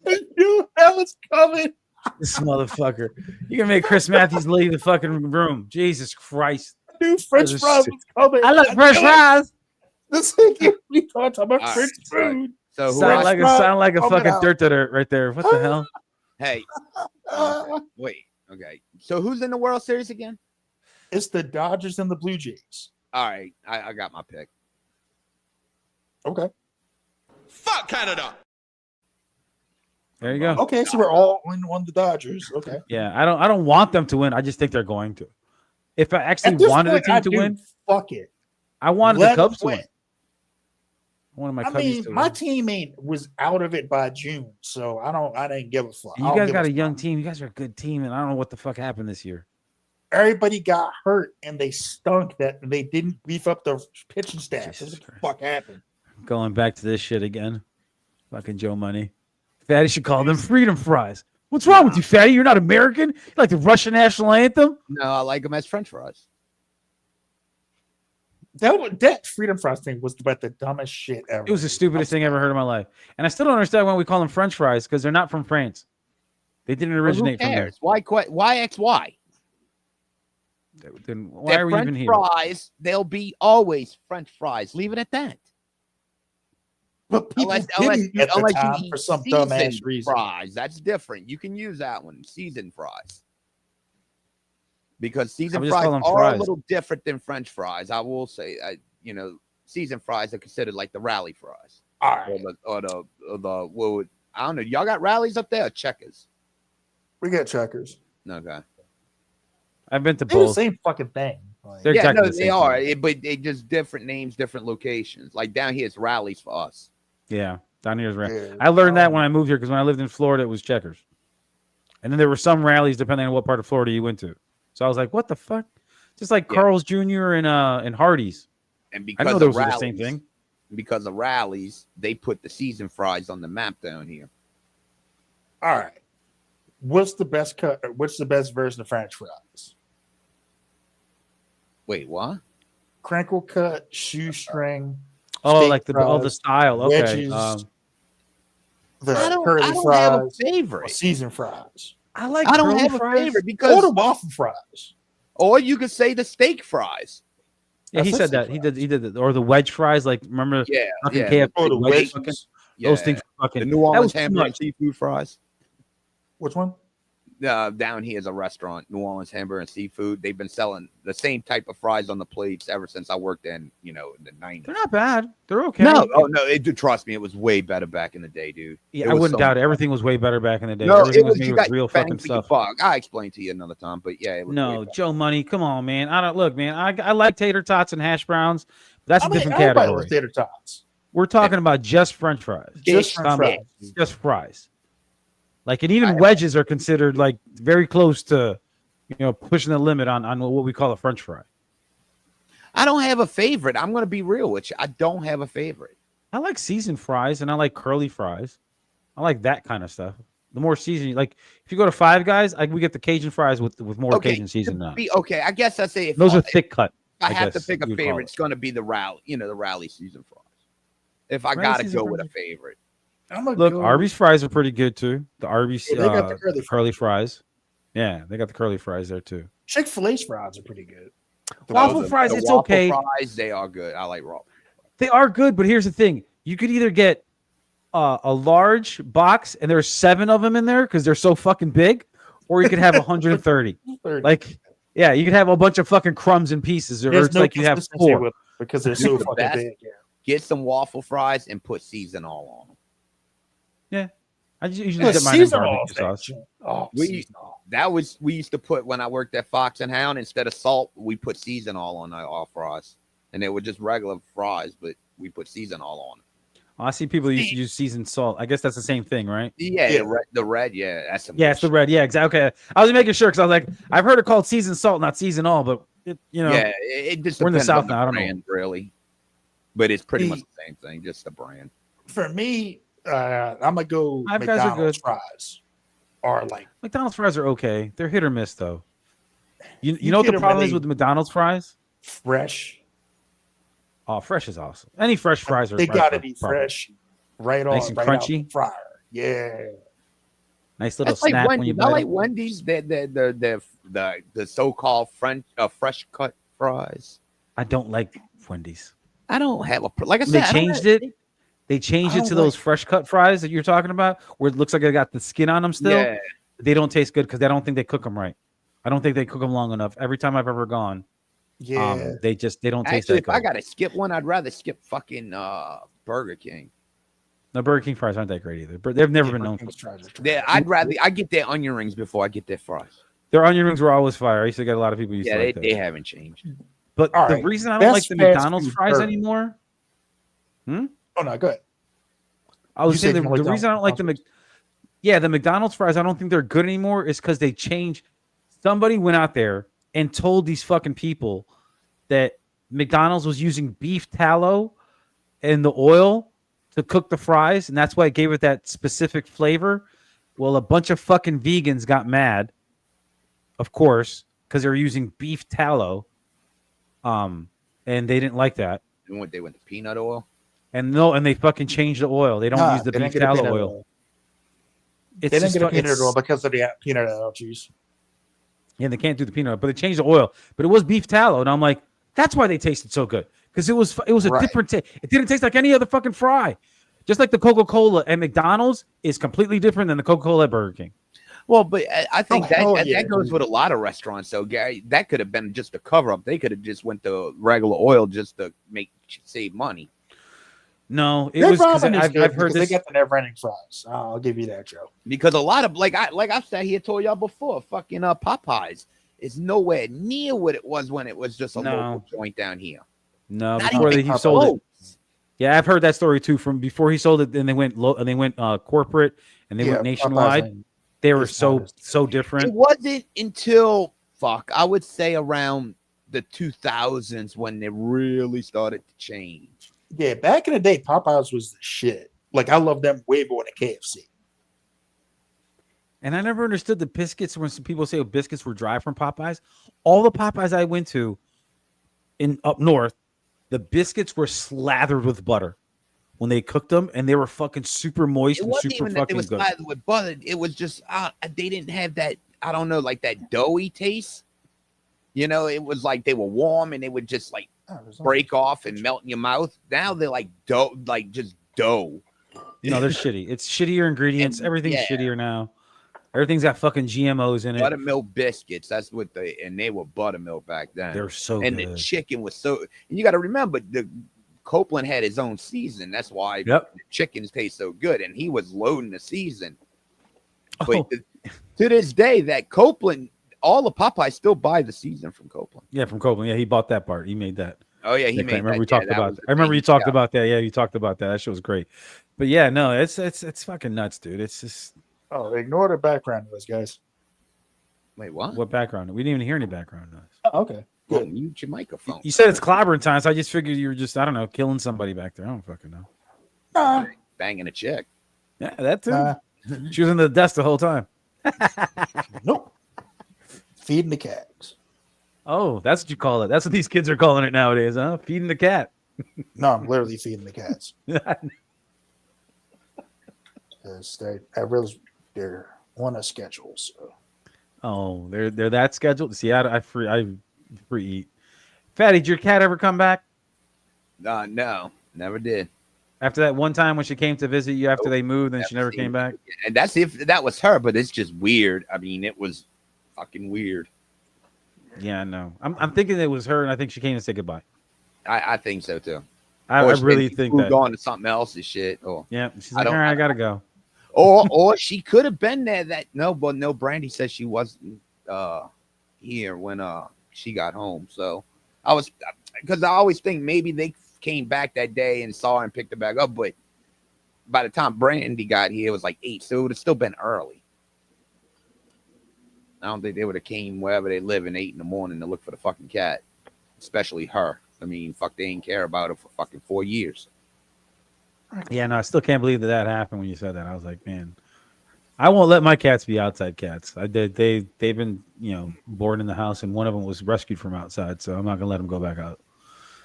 knew that was coming. this motherfucker. You can make Chris Matthews leave the fucking room. Jesus Christ. I knew French This is fries sick. was coming. I love French knew it. fries. This thing we talking about All French right, food. So who Sound I- like fries a coming fucking out. dirt right there. What the hell? hey, wait, okay. So who's in the World Series again? It's the Dodgers and the Blue Jays. All right, I got my pick. Okay. Fuck Canada. There you go. Okay, so we're all in on the Dodgers. Okay. Yeah, I don't want them to win. I just think they're going to. If I actually At this wanted point, a team I to do. win, Fuck it. I wanted Let the Cubs to them win. I wanted my I Cubs mean, to my win. team was out of it by June, so I didn't give a fuck. You guys got a young team. You guys are a good team, and I don't know what the fuck happened this year. Everybody got hurt and they stunk that they didn't beef up their pitching staff. That's Jesus what the Christ. fuck happened? Going back to this shit again. Fucking Joe Money. Fatty should call them freedom fries. What's wrong with you, Fatty? You're not American? You like the Russian national anthem? No, I like them as French fries. That freedom fries thing was about the dumbest shit ever. It was the stupidest thing I ever heard in my life. And I still don't understand why we call them French fries, because they're not from France. They didn't Well, who originate from there. cares? Why XY? Then why They're are we French even here? fries. They'll be always French fries. Leave it at that. But people Unless didn't at the you time eat for some dumbass seasoned reason. fries, that's different. You can use that one, seasoned fries, because seasoned just fries call them are fries. a little different than French fries. I will say, seasoned fries are considered like the rally fries, All or right, the what would, I don't know. Y'all got rallies up there, or checkers? we got checkers. Okay, I've been to They're the both. same fucking thing. Like, They're yeah, exactly no, the they same are, thing. but they just different names, different locations. Like down here, it's rallies for us. Yeah, down here's right. yeah. I learned that when I moved here, because when I lived in Florida, it was checkers. And then there were some rallies depending on what part of Florida you went to. So I was like, what the fuck? Just like Yeah. Carl's Jr. and Hardee's. And I because know of those are the rallies, same thing. because of rallies, they put the seasoned fries on the map down here. All right. What's the best cut? What's the best version of French fries? Wait, what? Crinkle cut, shoestring. Oh, steak like the fries, style. Okay. wedges, the I don't curly have a fries, or favorite. seasoned fries, I like I don't curly have a fries. favorite or because, the waffle fries. or you could say the steak fries. Yeah, he said that. French He did it. Or the wedge fries. Like, remember Yeah, fucking yeah. KFC Oh, the wedge wedges. fucking, Yeah. those things were fucking The New that Orleans was too hamburger and much. seafood fries. Which one? Down here is a restaurant, New Orleans Hamburger and Seafood. They've been selling the same type of fries on the plates ever since I worked in, in the 90s. They're not bad. They're okay. No, trust me, it was way better back in the day, dude. Yeah, I wouldn't doubt it. Everything was way better back in the day. No, Everything it was made you with got real bang fucking for your stuff. buck. I'll explain to you another time, but yeah, it was way No, better. Joe Money, come on, man. I don't look, man. I like tater tots and hash browns. But that's a different everybody category. loves tater tots. We're talking about just French fries. Just French fries. Just fries. Like, and even wedges are considered like very close to, pushing the limit on what we call a French fry. I don't have a favorite. I'm going to be real with you. I don't have a favorite. I like seasoned fries and I like curly fries. I like that kind of stuff. The more seasoned, like if you go to Five Guys, we get the Cajun fries with more Cajun season on. Okay, I guess I say those are thick cut. If I have to pick a favorite, it's going to be the rally season fries. If I got to go with a favorite. Look, Arby's fries are pretty good too. The Arby's they got the curly fries. Yeah, they got the curly fries there too. Chick-fil-A's fries are pretty good. Waffle fries, it's waffle okay. Fries, they are good. I like raw. They are good, but here's the thing: you could either get a large box and there's 7 of them in there because they're so fucking big, or you could have 130. Like, yeah, you could have a bunch of fucking crumbs and pieces, or it's like you have 4 because they're so fucking big. Yeah. Get some waffle fries and put season all on them. Yeah, I usually get mine in barbecue sauce. Oh, we used to put when I worked at Fox and Hound, instead of salt, we put season all on our fries, and they were just regular fries, but we put season all on them. I see people used to use seasoned salt. I guess that's the same thing, right? Yeah. The red, yeah, that's it's the red, yeah, exactly. Okay, I was making sure because I was like, I've heard it called seasoned salt, not season all, but it just we're in the depends South on now. I don't brand, know, really, but it's pretty much the same thing, just the brand. For me, I'm gonna go McDonald's fries. Are like McDonald's fries are okay. They're hit or miss though. You know what the problem is with the McDonald's fries? Fresh. Oh, fresh is awesome. Any fresh fries are. They gotta be fresh, right on, nice and right crunchy. Out the fryer. Yeah. Nice little That's snack like when you Wendy's. bite. I like Wendy's. The so-called fresh cut fries. I don't like Wendy's. I don't have like I said. They changed it. They changed it to those fresh cut fries that you're talking about, where it looks like they got the skin on them still. Yeah. They don't taste good because I don't think they cook them right. I don't think they cook them long enough. Every time I've ever gone, they don't taste Actually, that good. if I gotta skip one, I'd rather skip fucking Burger King. The Burger King fries aren't that great either. But they've never been known for. I get their onion rings before I get their fries. Their onion rings were always fire. I used to get a lot of people used to like they haven't changed. But the reason I don't like the McDonald's fries anymore. Oh no, go ahead. I was saying the reason I don't like the McDonald's fries, I don't think they're good anymore, is because they changed. Somebody went out there and told these fucking people that McDonald's was using beef tallow and the oil to cook the fries, and that's why it gave it that specific flavor. Well, a bunch of fucking vegans got mad, of course, because they were using beef tallow, and they didn't like that. They went to peanut oil. And they fucking changed the oil. They don't use the beef tallow oil. They didn't get a peanut oil because of the peanut allergies. Yeah, they can't do the peanut oil, but they changed the oil. But it was beef tallow, and I'm like, that's why they tasted so good, because it was a different taste. It didn't taste like any other fucking fry. Just like the Coca-Cola at McDonald's is completely different than the Coca-Cola at Burger King. Well, but I think that goes with a lot of restaurants. So, Gary, that could have been just a cover up. They could have just went to regular oil just to save money. No, it was because I've heard this. They get the never-ending fries. I'll give you that, Joe. Because a lot of I've sat here told y'all before, fucking Popeyes is nowhere near what it was when it was just a local joint down here. No, before he sold it. Yeah, I've heard that story too. From before he sold it, then they went corporate and they went nationwide. They were so different. It wasn't until I would say around the 2000s when they really started to change. Yeah, back in the day, Popeyes was the shit. Like, I love them way more than KFC. And I never understood the biscuits when some people say biscuits were dry from Popeyes. All the Popeyes I went to up north, the biscuits were slathered with butter when they cooked them, and they were fucking super moist and super fucking good. It was slathered with butter. It was just they didn't have that, I don't know, like that doughy taste. You know, it was like they were warm and they would just like break off and melt in your mouth. Now they're like dough, like just dough. No, they're shitty. It's shittier ingredients. And, Everything's yeah. shittier now. Everything's got fucking GMOs in it. Buttermilk biscuits. That's what they were buttermilk back then. They're so and good. the chicken was so. And you got to remember, the Copeland had his own season. That's why the chickens taste so good. And he was loading the season. But to this day, that Copeland, all the Popeyes still buy the season from Copeland. Yeah, from Copeland. Yeah, he bought that part. He made that. Oh yeah, he I made. remember that. we talked about that. I remember you talked about that. Yeah, you talked about that. That shit was great. But yeah, no, it's fucking nuts, dude. It's just. Oh, ignore the background noise, guys. Wait, what? What background? We didn't even hear any background noise. Oh, okay. Well, mute your microphone. You said it's clobbering time, so I just figured you were just, I don't know, killing somebody back there. I don't fucking know. Banging a chick. Yeah, that too. She was in the desk the whole time. Nope. Feeding the cats. Oh, that's what you call it. That's what these kids are calling it nowadays, huh? Feeding the cat. No, I'm literally feeding the cats. They're on a schedule. So. Oh, they're that scheduled. See, I free eat. Fatty, did your cat ever come back? No, never did. After that one time when she came to visit you after they moved, and she never came back. And that's if that was her, but it's just weird. I mean, it was fucking weird. Yeah, I know. I'm thinking it was her, and I think she came to say goodbye. I think so too. I really think moved that. on to something else and shit. Or yeah, she's like, all right, I gotta go. Or she could have been there. But Brandy said she wasn't here when she got home. So because I always think maybe they came back that day and saw her and picked her back up. But by the time Brandy got here, it was like 8, so it would have still been early. I don't think they would have came wherever they live at 8 in the morning to look for the fucking cat, especially her. I mean, fuck, they ain't care about her for fucking 4 years. Yeah, no, I still can't believe that happened when you said that. I was like, man, I won't let my cats be outside cats. They've been, born in the house, and one of them was rescued from outside, so I'm not gonna let them go back out.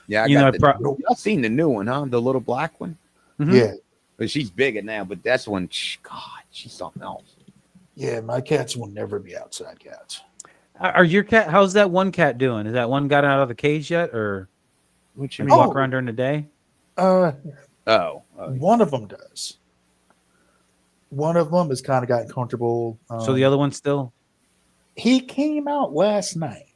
Yeah, y'all seen the new one, huh? The little black one. Mm-hmm. Yeah, but she's bigger now. But that's one. God, she's something else. Yeah, my cats will never be outside cats. Are your cat? How's that one cat doing? Is that one got out of the cage yet, or what you walk around during the day? One of them does. One of them has kind of gotten comfortable. So the other one still? He came out last night.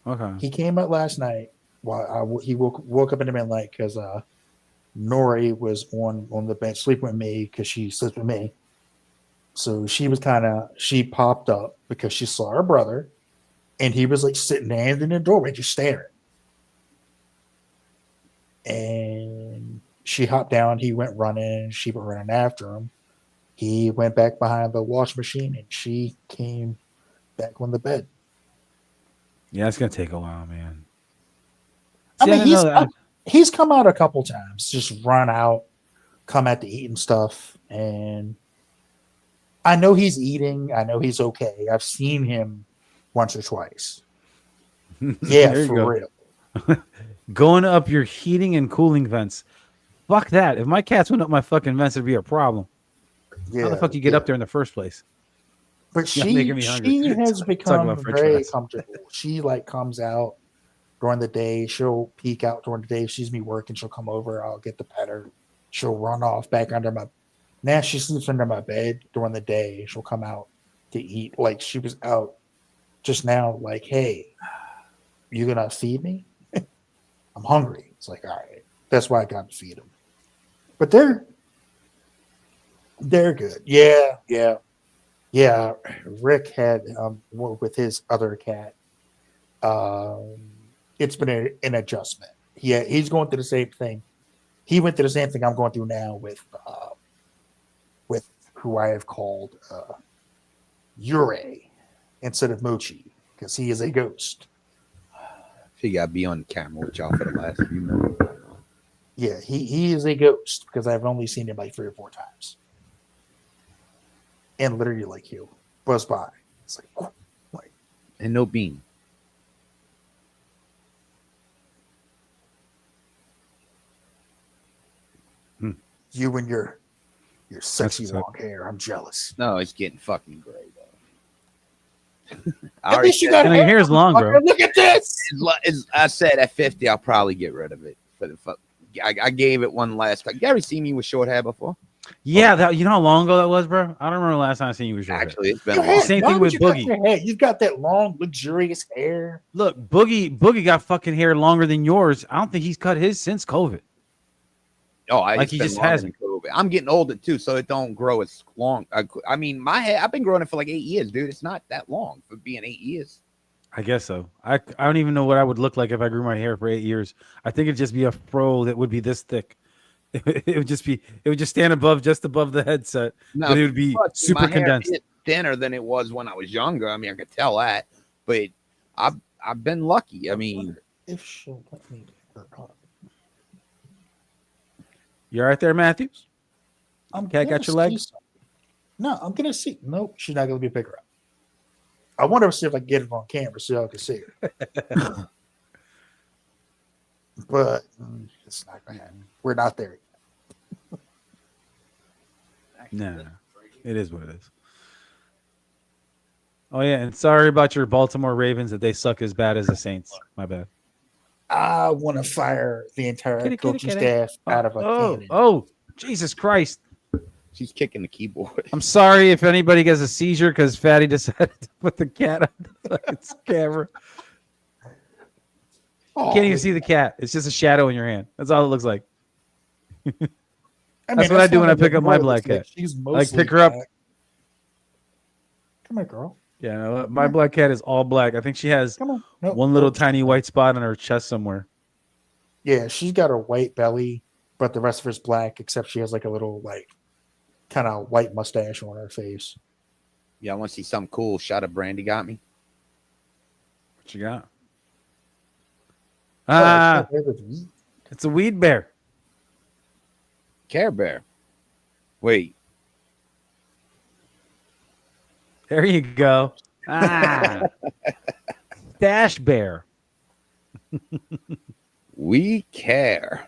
Okay. He came out last night. While he woke up in the middle of the night because Nori was on the bed sleeping with me because she sleeps with me. So she popped up because she saw her brother, and he was like sitting there in the doorway just staring. And she hopped down. He went running. She went running after him. He went back behind the wash machine, and she came back on the bed. Yeah, it's gonna take a while, man. He's come out a couple times, just run out, come out to eat and stuff, and I know he's eating. I know he's okay. I've seen him once or twice. Yeah, for real. Going up your heating and cooling vents. Fuck that. If my cats went up my fucking vents, it'd be a problem. Yeah, how the fuck do you get up there in the first place? But she has become very comfortable. She comes out during the day. She'll peek out during the day. If she's me working, she'll come over. I'll get the pet her. She'll run off back under my. Now she sleeps under my bed during the day. She'll come out to eat. Like she was out just now. Like, hey, you gonna feed me? I'm hungry. It's like, all right. That's why I got to feed them. But they're good. Yeah. Rick had with his other cat. It's been an adjustment. Yeah, he's going through the same thing. He went through the same thing I'm going through now with who I have called Ure instead of Mochi because he is a ghost. He got to be on camera with y'all for the last few minutes. Yeah, he is a ghost because I've only seen him like 3 or 4 times. And literally he'll buzz by. It's like, oh, like, and no bean. You and your sexy long hair. I'm jealous. No, it's getting fucking gray though. I At already least you said- got your hair is long, bro. Look at this. I said at 50, I'll probably get rid of it. For the fuck, I gave it one last. Gary seen me with short hair before. Yeah, that you know how long ago that was, bro? I don't remember the last time I seen you with short hair. Actually, it's been Your a hair- while. Same why thing would with you cut Boogie. your hair? You've got that long, luxurious hair. Look, Boogie got fucking hair longer than yours. I don't think he's cut his since COVID. Oh, Like he just hasn't. I'm getting older too, so it don't grow as long. I mean, my hair. I've been growing it for like 8 years, dude. It's not that long for being 8 years. I guess so. I don't even know what I would look like if I grew my hair for 8 years. I think it'd just be a fro that would be this thick. It would just stand just above the headset. No, But it would be super my hair condensed. is thinner than it was when I was younger. I mean, I could tell that, but I've been lucky. I mean, If she'll let me pick her up. You all right there, Matthews? I'm Cat gonna got your leg? see something. No, I'm gonna see. Nope, she's not gonna be pick her up. I want to see if I can get it on camera so y'all can see her. But it's not gonna happen. We're not there yet. No, it is what it is. Oh yeah, and sorry about your Baltimore Ravens that they suck as bad as the Saints. My bad. I want to fire the entire coaching staff out of a cannon. Oh, Jesus Christ! she's kicking the keyboard. I'm sorry if anybody gets a seizure because Fatty decided to put the cat on the fucking camera. Oh, Can't even see the cat. It's just a shadow in your hand. That's all it looks like. I mean, That's what I do when I not pick up my what it black looks like. cat. She's I mostly pick her up. black. Come here, girl. Yeah, no, my black cat is all black. I think she has Come on. No, one little no. tiny white spot on her chest somewhere. Yeah, she's got a white belly, but the rest of her's black, except she has like a little like kind of white mustache on her face. Yeah, I want to see something cool. Shot of Brandy got me. What you got? Oh, Ah, it's with wheat. it's a weed bear. Care Bear. Wait, There you go. Ah, Dash bear. we care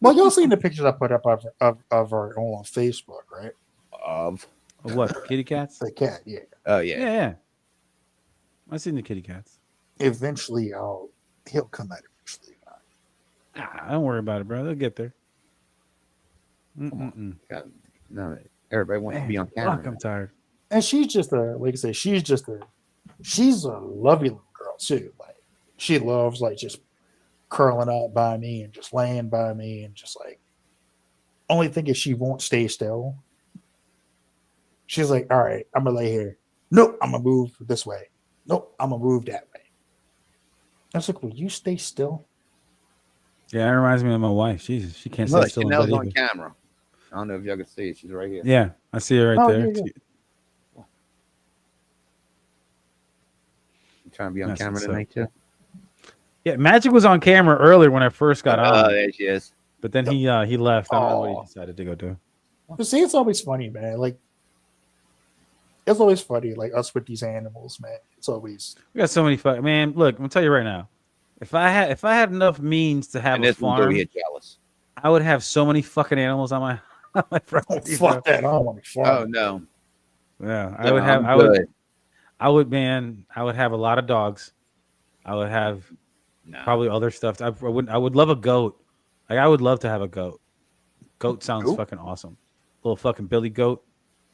Well, y'all seen the pictures I put up of her on Facebook, right? of. What? Kitty cats? The cat, yeah. Oh Yeah, yeah. yeah. I've seen the kitty cats. Eventually, he'll come out eventually. Ah, don't worry about it, bro. They'll get there. Mm-mm-mm. God, no, everybody wants to be on Fuck, camera. I'm tired. And she's just like I said, she's a lovely little girl too. Like she loves like just curling up by me and just laying by me and just like only thing is she won't stay still. She's like, all right, I'm gonna lay here. Nope, I'm gonna move this way. Nope, I'm gonna move that way. I was like, will you stay still? Yeah, it reminds me of my wife. Jesus, she can't stay Look, still in Chanel's bed on either. camera. I don't know if y'all can see it. She's right here. Yeah, I see her right Oh, there. yeah, yeah. You trying to be on That's camera what's up. tonight too? Yeah, Magic was on camera earlier when I first got Oh, on, there she is. but then he left. I don't know what Oh. he decided to go do. But see, it's always funny, man. Like it's always funny, like us with these animals, man. It's always We got so many man. Look, I'm gonna tell you right now. If I had enough means to have And a this one's over farm, here jealous. I would have so many fucking animals on my on my oh, property. bro. fuck that. I don't want to farm. Oh no. Yeah, I No, would have. I'm I would. good. I would, man. I would have a lot of dogs. I would have No. probably other stuff. I would. I would love a goat. Like I would love to have a goat. Goat sounds Goat? fucking awesome. Little fucking Billy goat.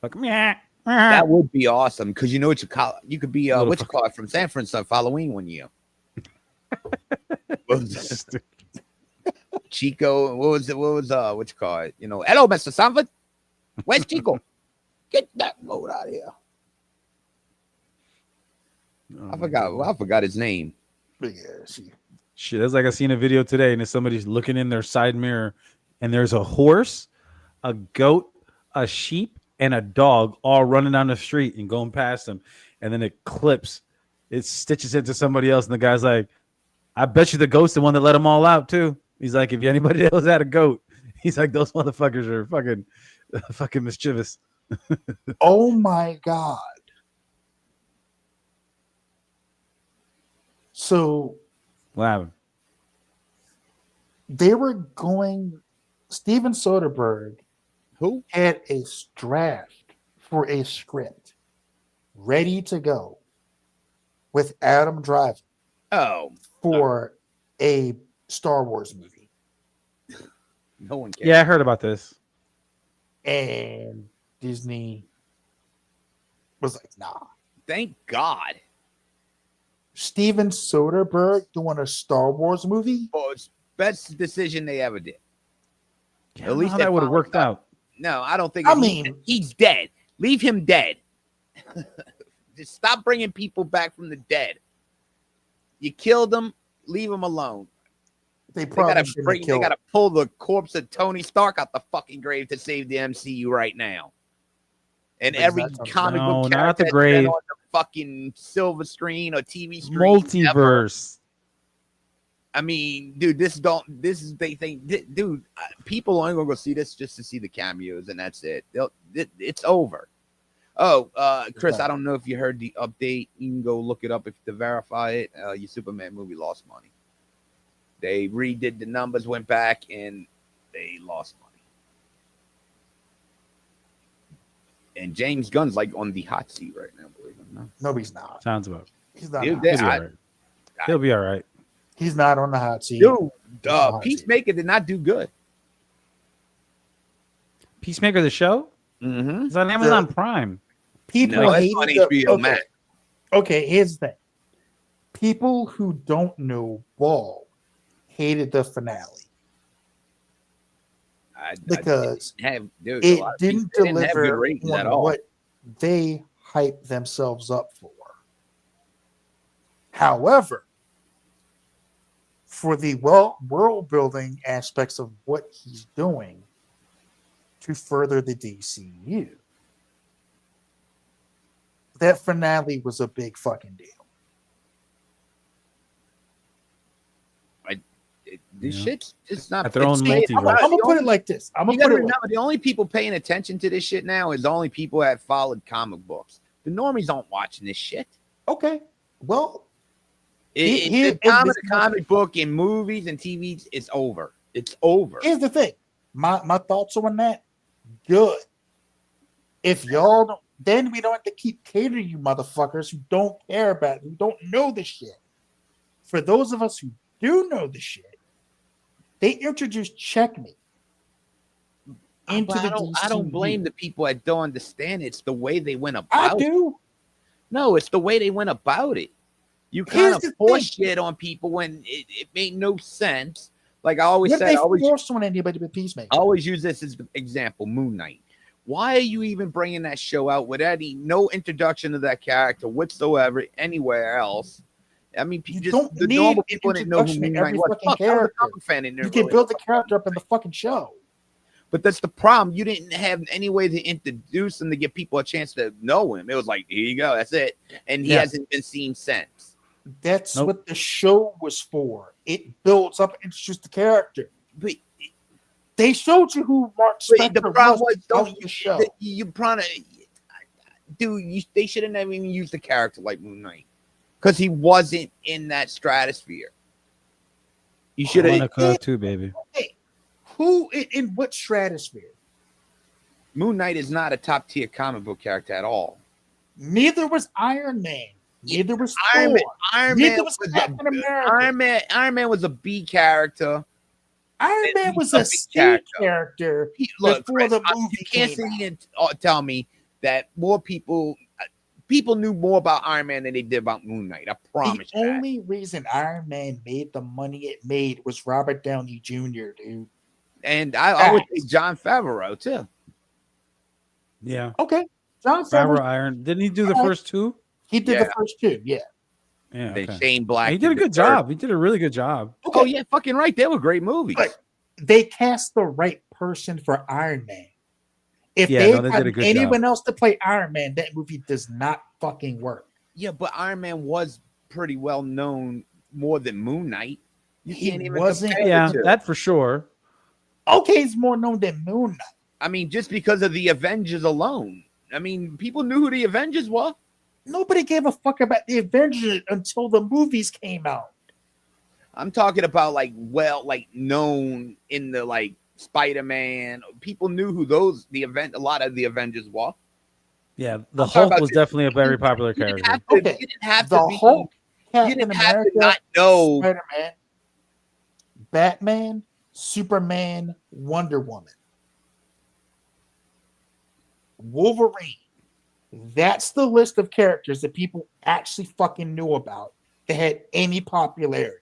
Like meow. That would be awesome because you know what you could be Little what's it called from San Francisco for Halloween one year. What was it? Chico, what was what you call it? You know, hello, Mr. Sanford. Where's Chico? Get that goat out of here. Oh, I forgot his name. But yeah, she Shit, it's like I seen a video today, and somebody's looking in their side mirror, and there's a horse, a goat, a sheep, and a dog all running down the street and going past them, and then it clips, it stitches into somebody else, and the guy's like, "I bet you the goat's the one that let them all out too." He's like, "If anybody else had a goat," he's like, "Those motherfuckers are fucking mischievous." oh my god. So What happened? they were going Steven Soderbergh Who? had a draft for a script ready to go. with Adam Driver Oh, for a Star Wars movie, no one cares. Yeah, I heard about this. and Disney was like, "Nah." Thank God. Steven Soderbergh doing a Star Wars movie? Oh, it's best decision they ever did. Yeah, At I don't know least how they that would have finally worked out. No, I don't think. I mean- he's dead. Leave him dead. Just stop bringing people back from the dead. You killed him. Leave him alone. They They probably gotta shouldn't bring. have They killed gotta pull the corpse of Tony Stark out the fucking grave to save the MCU right now. And But every that's not- comic No, book not character the that's been grave. on the fucking silver screen or TV screen ever. Multiverse. I mean, dude, they think, dude, people only gonna go see this just to see the cameos, and that's it. It's over. Oh, Chris, I don't know if you heard the update. You can go look it up to verify it. Your Superman movie lost money. They redid the numbers, went back, and they lost money. And James Gunn's like on the hot seat right now, believe it or not. No, he's not. Sounds about. He's not. Dude, on- they- He'll be all right. He'll be all right. he's not on the hot seat. Dude, on the hot seat. Peacemaker did not do good. Peacemaker, the show, Mm-hmm. is on Amazon Prime. People No, it's hated on the- HBO okay. Max. Okay, here's the thing. People who don't know ball hated the finale because dude, a it lot of didn't people- they didn't have good deliver ratings at on all. what they hyped themselves up for. However, for the world building aspects of what he's doing to further the DCU, that finale was a big fucking deal. This Yeah. shit's just not At their own it's- multiverse. I'm gonna put it like this. I'm You gonna gotta put it. remember, the only people paying attention to this shit now is the only people that followed comic books. The normies aren't watching this shit. Okay. Well, The comic book and movies and TVs is over. It's over. here's the thing. My thoughts on that. Good. If y'all don't, then we don't have to keep catering you motherfuckers who don't care about it, who don't know the shit. For those of us who do know the shit, they introduced Checkmate into But the I don't DCU. blame the people that don't understand it. It's the way they went I about it. do. No, it's the way they went about it. You Here's kind the of force thing. shit on people when it made no sense. Like I always What said, they I always forced on anybody but Peacemaker. I always use this as the example, Moon Knight. Why are you even bringing that show out with no introduction of that character whatsoever anywhere else? I mean, You just don't the need normal people didn't know who introduction to Moon Knight every was. fucking Fuck, I was a character. comic fan and You didn't can really build the know. character up in the fucking show. But that's the problem. You didn't have any way to introduce him to give people a chance to know him. It was like, here you go, that's it. And he Yeah. hasn't been seen since. That's Nope. what the show was for. It builds up and introduces the character. But They showed you who Mark But Spector the problem was, without don't the show. you probably, dude, they should have never even used a character like Moon Knight because he wasn't in that stratosphere. You should have. Monica too, baby. Hey, who in what stratosphere? Moon Knight is not a top tier comic book character at all. Neither was Iron Man. Neither was Iron Thor. Man, Iron Neither Man was was Captain a, America. Iron Man was a B character. Iron and Man he's was a a big C character. character Look, before Chris, the movie you can't came sit here and tell me that more people knew more about Iron Man than they did about Moon Knight. I The promise you that. only reason Iron Man made the money it made was Robert Downey Jr., dude. And I would say John Favreau too. Yeah. Okay. John Favreau Favreau, Iron. Didn't he do the Yeah. first two? he did Yeah. the first two, yeah. Yeah. Then Okay. Shane Black. He did a the good third. job. He did a really good job. Oh yeah, fucking right. They were great movies. But they cast the right person for Iron Man. If Yeah, they no, they did had a good anyone else to play Iron Man, that movie does not fucking work. Yeah, but Iron Man was pretty well known more than Moon Knight. You He can't even wasn't- compare the Yeah, two. that for sure. Okay, he's more known than Moon Knight. I mean, just because of the Avengers alone. I mean, people knew who the Avengers were. Nobody gave a fuck about the Avengers until the movies came out. I'm talking about like known in the like Spider-Man. People knew who a lot of the Avengers were. Yeah, the I'm talking Hulk about was definitely a very popular You didn't character. have to, Okay, you didn't have The to be. Hulk, You Captain didn't have America, to not know. Spider-Man, Batman, Superman, Wonder Woman, Wolverine. That's the list of characters that people actually fucking knew about that had any popularity.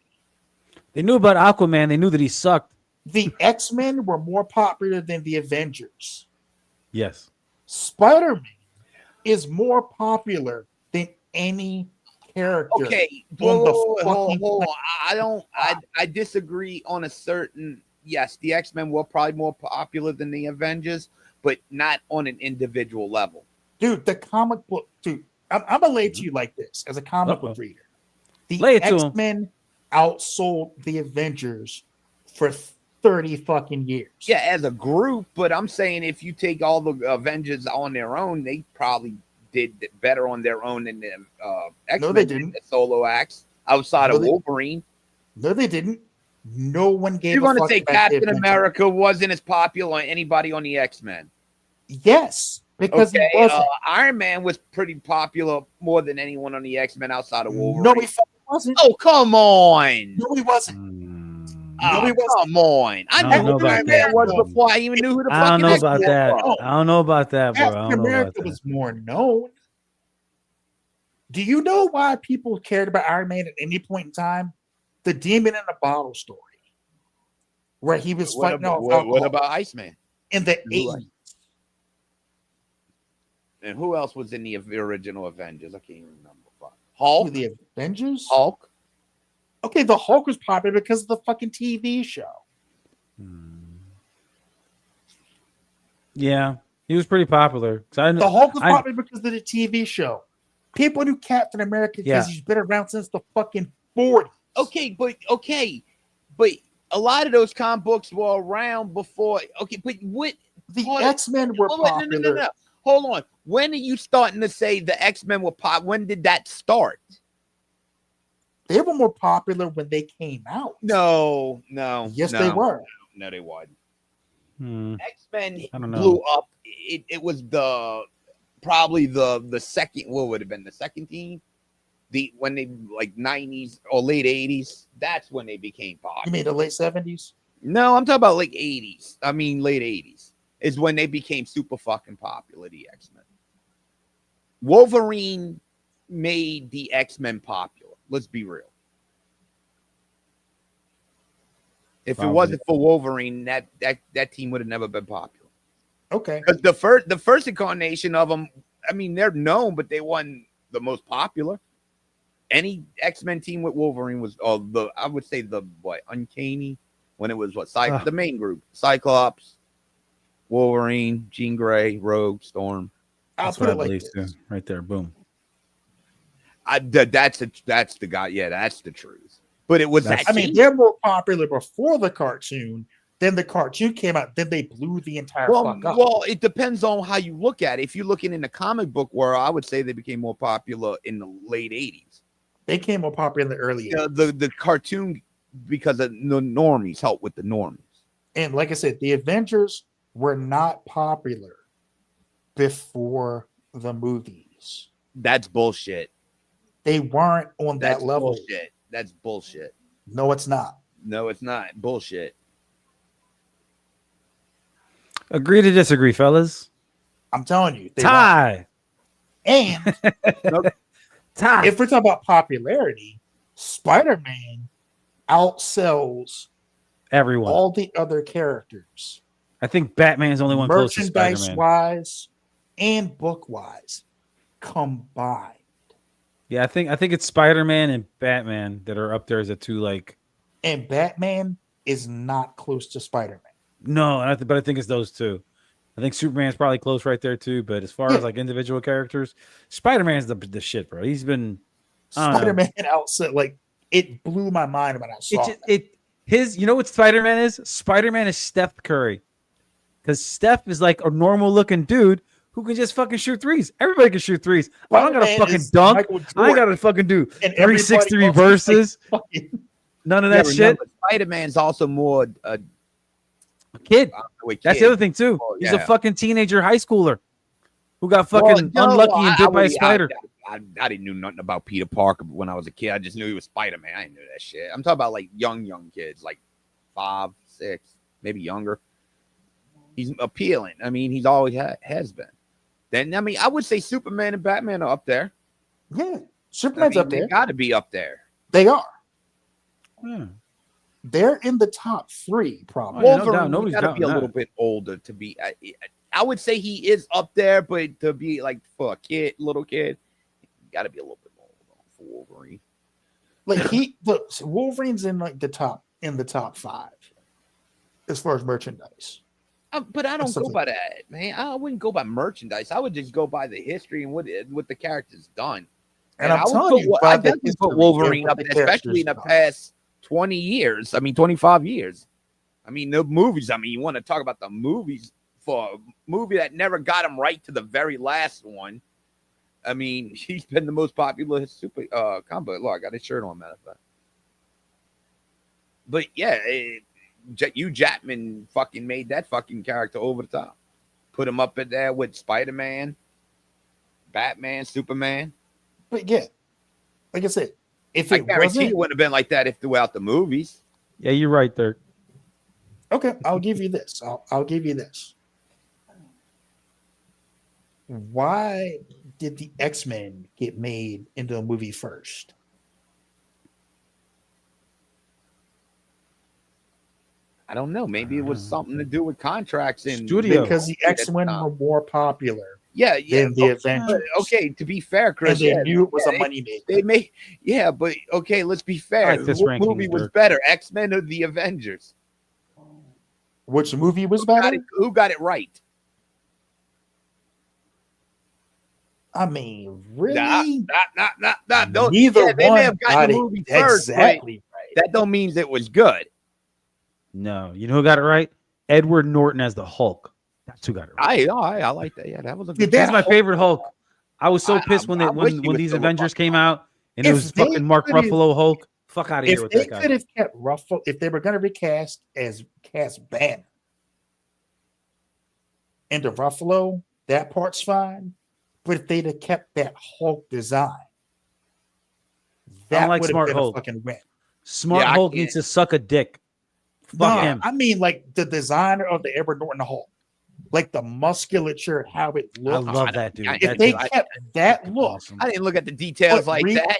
They knew about Aquaman. They knew that he sucked. The X-Men were more popular than the Avengers. Yes. Spider-Man is more popular than any character. Okay, on the hold fucking on. planet. I don't. I disagree on a certain. Yes, the X-Men were probably more popular than the Avengers, but not on an individual level. Dude, the comic book, dude, I'm gonna lay it to you like this as a comic book reader. The Lay it to 'em. X-Men outsold the Avengers for 30 fucking years. Yeah, as a group, but I'm saying if you take all the Avengers on their own, they probably did better on their own than the X-Men. No, they didn't. The solo acts outside No, of they- Wolverine. No, they didn't. No one gave You're a going to fuck say about the Captain Avengers. America wasn't as popular on anybody on the X-Men. Yes, because Okay, he wasn't. Iron Man was pretty popular more than anyone on the X-Men outside of Wolverine. No, he fucking wasn't. Oh, come on. No, he wasn't. Oh, he wasn't. come on. I don't knew know who about Iron Man that, was bro. before I even knew who the I don't fucking know X-Men about that. were. I don't know about that, bro. I Captain don't know about America that. was more known. Do you know why people cared about Iron Man at any point in time? The demon in the bottle story, where he was What fighting about, off what alcohol about Iceman? in the Who 80s. And who else was in the original Avengers? I can't even remember. Hulk? The Avengers. Hulk? Okay, the Hulk was popular because of the fucking TV show. Yeah, he was pretty popular. I The Hulk was popular because of the TV show. People knew Captain America because Yeah. he's been around since the fucking 40s. Okay, but a lot of those comic books were around before. Okay, but what? The Hold on. X-Men were Hold on, popular. no. Hold on. When are you starting to say the X-Men were pop? When did that start? They were more popular when they came out. No. Yes, no. they were. No, they weren't. Hmm. X-Men I don't know. blew up. It was probably the second. What would have been the second team? When they like 90s or late 80s. That's when they became You popular. mean the late 70s? No, I'm talking about like 80s. I mean late 80s is when they became super fucking popular. The X-Men. Wolverine made the X-Men popular. Let's be real. If Probably. it wasn't for Wolverine, that team would have never been popular. Okay. Because the first incarnation of them, I mean, they're known, but they weren't the most popular. Any X-Men team with Wolverine was, I would say Uncanny, when it was the main group, Cyclops, Wolverine, Jean Grey, Rogue, Storm. That's I'll what I put it like believe this. too. Right there, boom. That's the guy. Yeah, that's the truth. But it was That's- that. I mean, team. they're more popular before the cartoon. Then the cartoon came out. Then they blew the entire fuck up. Well, it depends on how you look at it. If you're looking in the comic book world, I would say they became more popular in the late 80s. They came more popular in the early 80s. The cartoon, because of the normies, helped with the normies. And like I said, the Avengers were not popular before the movies. That's bullshit. They weren't on that That's level. bullshit. That's bullshit. No, it's not. No, it's not. Bullshit. Agree to disagree, fellas. I'm telling you. They Tie. weren't. And Tie. if we're talking about popularity, Spider-Man outsells Everyone. all the other characters, I think Batman is the only one close to merchandise Spider-Man. wise and book wise combined. Yeah, I think it's Spider-Man and Batman that are up there as the two. Like, And Batman is not close to Spider-Man. no, but I think it's those two. I think Superman's probably close right there too. But as far as like individual characters, Spider-Man's the shit, bro. He's been I don't know. Spider-Man outset, like, it blew my mind when I saw You know what Spider-Man is? Spider-Man is Steph Curry. Because Steph is like a normal looking dude who can just fucking shoot threes. Everybody can shoot threes. I don't gotta Spider-Man fucking is dunk. Michael I ain't Jordan. gotta fucking do And 363 everybody else is, like, verses. fucking- None of that shit. Spider-Man's also more A kid. That's kid. the other thing too. Oh, He's a yeah. fucking teenager, high schooler. who got fucking unlucky and bit by a spider. I didn't know nothing about Peter Parker when I was a kid. I just knew he was Spider-Man. I didn't know that shit. I'm talking about like young kids, like 5, 6, maybe younger. He's appealing. I mean, he's always has been. Then, I mean, I would say Superman and Batman are up there. Yeah, Superman's up there. They got to be up there. They are. Yeah. They're in the top 3, probably. Oh, yeah, no Wolverine doubt. Nobody's got to doubting be a that. little bit older to be. I would say he is up there, but to be like for a little kid, got to be a little bit older for Wolverine. Like Wolverine's in like the top 5 as far as merchandise. But I don't go by that, man. I wouldn't go by merchandise. I would just go by the history and what the character's done. And I'm telling you, I definitely put Wolverine up there, especially in the past 20 years. I mean, 25 years. I mean, the movies. I mean, you want to talk about the movies for a movie that never got him right to the very last one. I mean, he's been the most popular super combat. Look, I got his shirt on, matter of fact. But yeah, Hugh Jackman fucking made that fucking character over the top. Put him up in there with Spider-Man, Batman, Superman. But yeah, like I said, if I it guarantee wasn't, it wouldn't have been like that if throughout the movies. Yeah, you're right there. okay, I'll give you this. I'll give you this. Why did the X-Men get made into a movie first? I don't know. Maybe it was something to do with contracts and Studio. Because the X-Men were more popular yeah. than the Avengers. Okay, to be fair, Chris, and they knew it was a money maker. They may, yeah, but okay, let's be fair. like this What ranking, movie was Dirk. better, X-Men or the Avengers? Which movie was better? Who got it right? I mean, really? Nah. Don't, Neither yeah, they one may have gotten got the it movie first, exactly but right. that don't mean it was good. No, you know who got it right? Edward Norton as the Hulk. That's who got it right. I like that. Yeah, that was a good. Did He's my favorite Hulk. I was so pissed I wish he when was these still Avengers fucking came out and it If was they fucking Mark could've- Ruffalo Hulk. Fuck out of here If with they that guy. could have kept Ruffalo, if they were going to recast Banner into Ruffalo, that part's fine. But if they'd have kept that Hulk design, that like would have Smart been Hulk. a fucking win. Smart Yeah, I Hulk can't- needs to suck a dick. Fuck No, him. I mean like the designer of the Edward Norton Hulk, like the musculature, how it I looked. love that dude. If If That they dude's kept that look, awesome. I didn't look at the details But like that.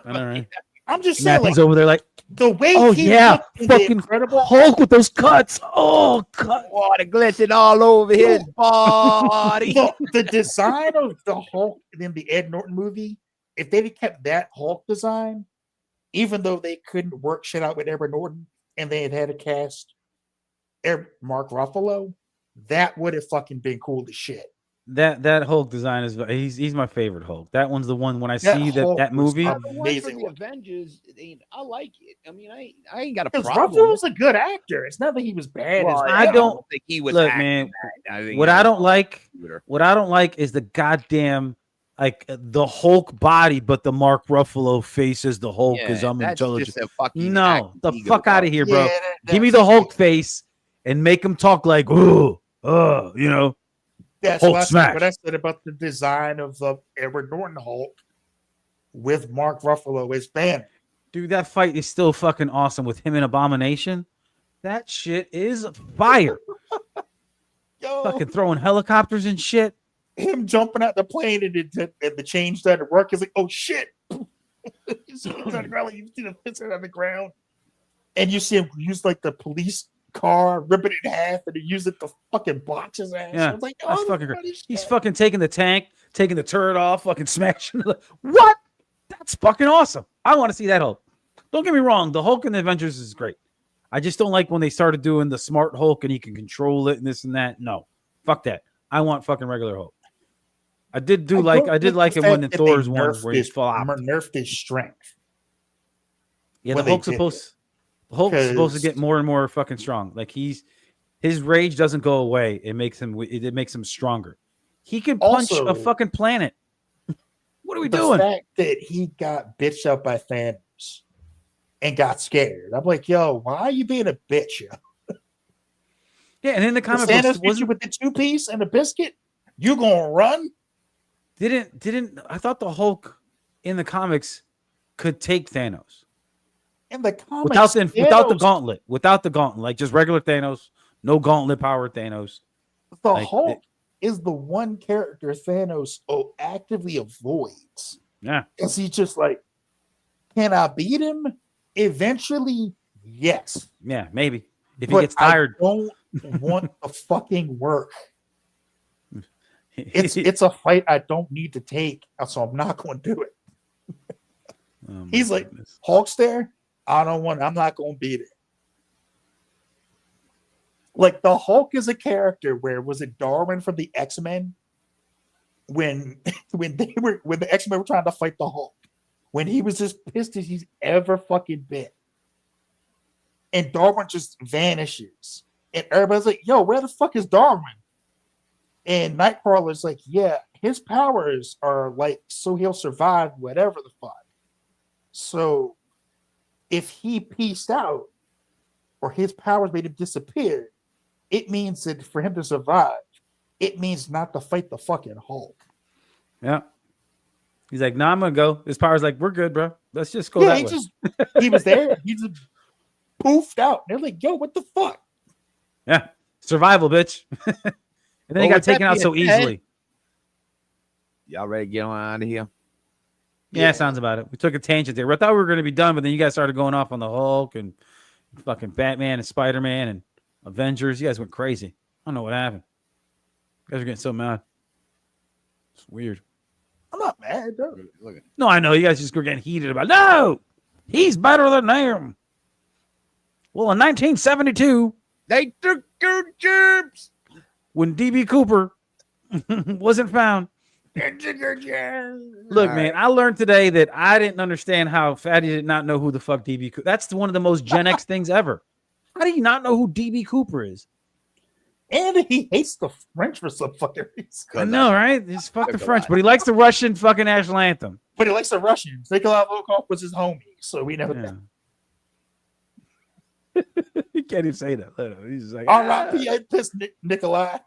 I know, right? I'm just saying, Matthew's like over there like, the way oh he yeah, looked in the fucking Incredible Hulk with those cuts. Oh, cut. Water glisten all over his body. the design of the Hulk in the Ed Norton movie, if they'd have kept that Hulk design, even though they couldn't work shit out with Edward Norton and they had to cast Mark Ruffalo, that would have fucking been cool as shit. That Hulk design is he's my favorite Hulk. That one's the one when I That see Hulk that was movie. amazing. Amazing. The looking. Avengers, I like it. I mean, I ain't got a Because problem. Ruffalo's a good actor. It's not that he was bad. Well, as I bad. don't- think he was. Look, acting man, bad. I think What he I was don't like, computer. what I don't like is the goddamn like the Hulk body, but the Mark Ruffalo face is the Hulk because I'm that's intelligent. just a fucking No, acting the ego, fuck out of dog. here, bro. Yeah, Give me the Hulk face and make him talk like, you know. That's Hulk what smash. I said about the design of the Edward Norton Hulk with Mark Ruffalo as Banner. Dude, that fight is still fucking awesome with him and Abomination. That shit is fire. Yo, Fucking throwing helicopters and shit. him jumping out the plane and the chain started to work. It's like, oh shit. You see him on the ground, like you see the pisser on the ground. And you see him use like the police car, rip it in half, and he use it to fucking box his ass. Yeah, I was like, that's oh, fucking funny great. He's shit. fucking taking the tank, taking the turret off, fucking smashing. What? That's fucking awesome. I want to see that Hulk. Don't get me wrong. The Hulk in the Avengers is great. I just don't like when they started doing the smart Hulk and he can control it and this and that. No, fuck that. I want fucking regular Hulk. I did don't like like it the when in fact that Thor's they one nerfed where he's his- flopped. nerfed his strength. Yeah, the when they Hulk's did supposed. The Hulk's supposed to get 'Cause- more and more fucking strong. Like his rage doesn't go away. It makes him stronger. He can punch a Also- fucking planet. What are we The doing? fact that he got bitched out by Thanos and got scared. I'm like, yo, why are you being a bitch, yo? Yeah, and in the If comic Thanos books, hit you with the 2-piece and a biscuit, you gonna run? Didn't I thought the Hulk in the comics could take Thanos In the comics, without the Thanos- gauntlet, like just regular Thanos, no gauntlet power Thanos. The Like, Hulk is the one character Thanos actively avoids. Yeah. Because he's just like, can I beat him? Eventually, yes. Yeah, maybe. If he But gets tired. I don't want the fucking work. It's a fight I don't need to take, so I'm not going to do it. Oh my He's like, goodness. Hulk's there. I'm not going to beat it. Like the Hulk is a character where was it Darwin from the X-Men when the X-Men were trying to fight the Hulk, when he was as pissed as he's ever fucking been. And Darwin just vanishes. And everybody's like, yo, where the fuck is Darwin? And Nightcrawler's like, yeah, his powers are like so he'll survive whatever the fuck. So if he pieced out or his powers made him disappear, it means that for him to survive, it means not to fight the fucking Hulk. Yeah. He's like, nah, I'm gonna go. His power's like, we're good, bro. Let's just go Yeah, that way. he was there. He just poofed out. They're like, yo, what the fuck? Yeah. Survival, bitch. And then he got taken out so easily. Y'all ready to get on out of here? Yeah, sounds about it. We took a tangent there. I thought we were gonna be done, but then you guys started going off on the Hulk and fucking Batman and Spider-Man and Avengers. You guys went crazy. I don't know what happened. You guys are getting so mad. It's weird. I'm not mad, though. Look at No, I know. You guys just were getting heated about, no, he's better than him. Well, in 1972, they took your jobs. when DB Cooper wasn't found. Look, man, I learned today that I didn't understand how Fatty did not know who the fuck DB Cooper. That's one of the most Gen X things ever. How do you not know who DB Cooper is? And he hates the French for some fucking reason. I know, right? He's fuck the French, but he likes the Russian fucking national anthem. But he likes the Russians. Nikolai Volkov was his homie, so we know that. Yeah. He can't even say that. He's just like, R.I.P. I pissed Nikolai.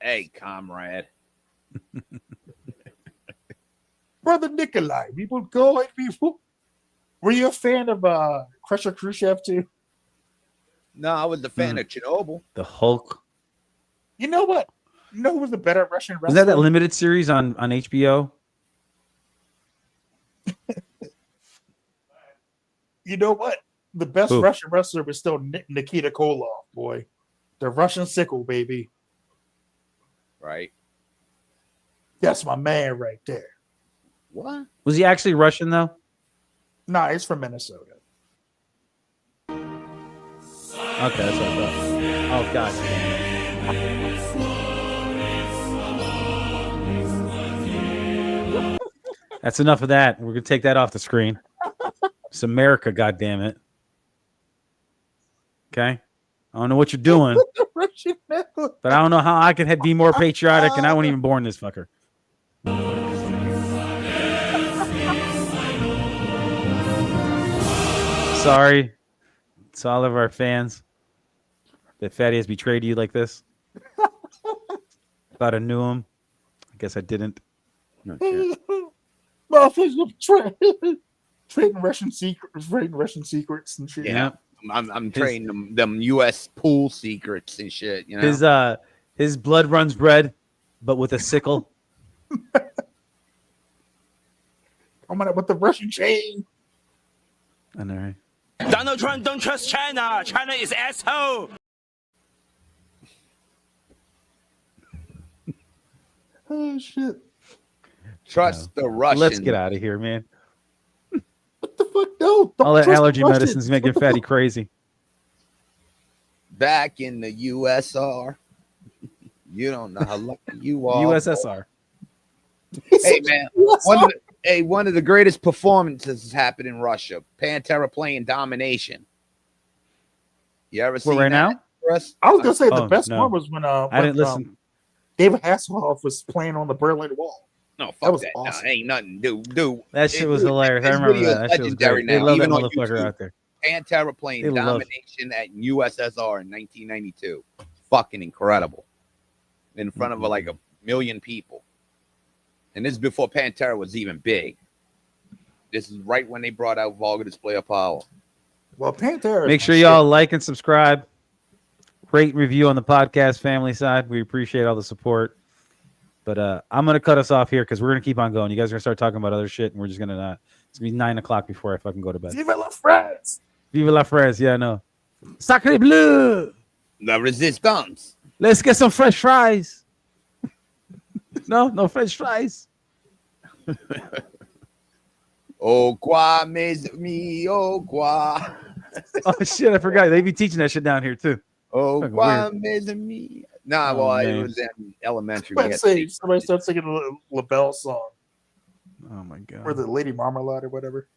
Hey, comrade. Brother Nikolai, we will go and we will. Were you a fan of Crusher Khrushchev too? No, I was a fan of Chernobyl. the Hulk. You know what? You know who was a better Russian Was wrestler? that limited series on HBO? You know what? The best Who? Russian wrestler was still Nikita Koloff, boy. The Russian sickle, baby. Right? That's my man right there. What? Was he actually Russian though? Nah, he's from Minnesota. Okay, that's what I thought. Oh god. That's enough of that. We're gonna take that off the screen. It's America, goddammit. Okay. I don't know what you're doing, Russian sickle. but I don't know how I could be more patriotic, and I wasn't even born this fucker. Sorry to all of our fans that Fatty has betrayed you like this. Thought I knew him. I guess I didn't. No shit. Motherfuckers trading Russian secrets and shit. Yeah. I'm trading them U.S. pool secrets and shit. You know, His blood runs red, but with a sickle. I'm gonna with the Russian chain. I know, right? Donald Trump don't trust China. China is asshole. Oh shit! trust the Russians. Let's get out of here, man. What the fuck? No! All that trust the allergy Russians. medicine's making What the Fatty fuck? crazy. Back in the USR, you don't know how lucky you are. USSR. Hey man, one of the greatest performances has happened in Russia. Pantera playing Domination. You ever seen right that, now? Russ? I was gonna say the Oh, best no. one was when I didn't listen. David Hasselhoff was playing on the Berlin Wall. No, fuck That was that. awesome. No, ain't nothing, dude. That shit was hilarious. I his remember video's that. That shit was legendary great. They now, love that even on motherfucker YouTube. out there. Pantera playing They love it. Domination at USSR in 1992. Fucking incredible. In front of like a million people. And this is before Pantera was even big. This is right when they brought out Vulgar Display of Power. Well, Pantera. Make sure y'all like and subscribe. Rate and review on the podcast family side. We appreciate all the support. But I'm going to cut us off here because we're going to keep on going. You guys are going to start talking about other shit, and we're just going to not. It's going to be 9 o'clock before I fucking go to bed. Vive la France! Vive la France. Yeah, I know. Sacre bleu! La Resistance. Let's get some fresh fries. No French fries. Oh, quoi, mes amis, oh, quoi. Oh, shit, I forgot. They be teaching that shit down here, too. Oh, Fucking quoi, weird. mes amis. Nah, Oh, well, man. it was in elementary. Let's say somebody starts singing a LaBelle song Oh, my God. or the Lady Marmalade or whatever.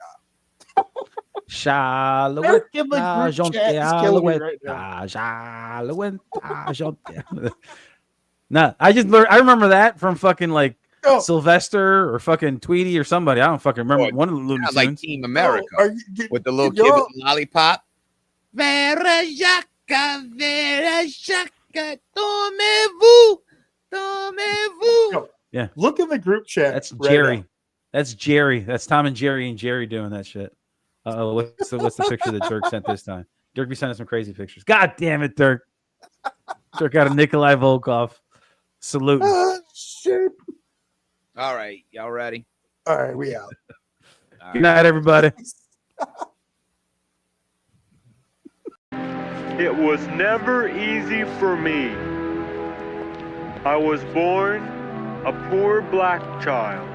Charlotte, Give the group chat is killing me right now. Nah, I remember that from fucking like Oh. Sylvester or fucking Tweety or somebody. I don't fucking remember Oh, one of the Looney Sounds like Tunes. Team America with the little did kid y'all- with the lollipop. Vera Jacques, Vera Jacques, tournez-vous, tournez-vous. Yo, look in the group chat. That's right Jerry. now. That's Jerry. That's Tom and Jerry doing that shit. Oh, what's the picture that Dirk sent this time? Dirk be sending some crazy pictures. God damn it, Dirk. Dirk got a Nikolai Volkov. Salute. Shit. All right, y'all ready? All right, we out. All Good night, everybody. It was never easy for me. I was born a poor black child.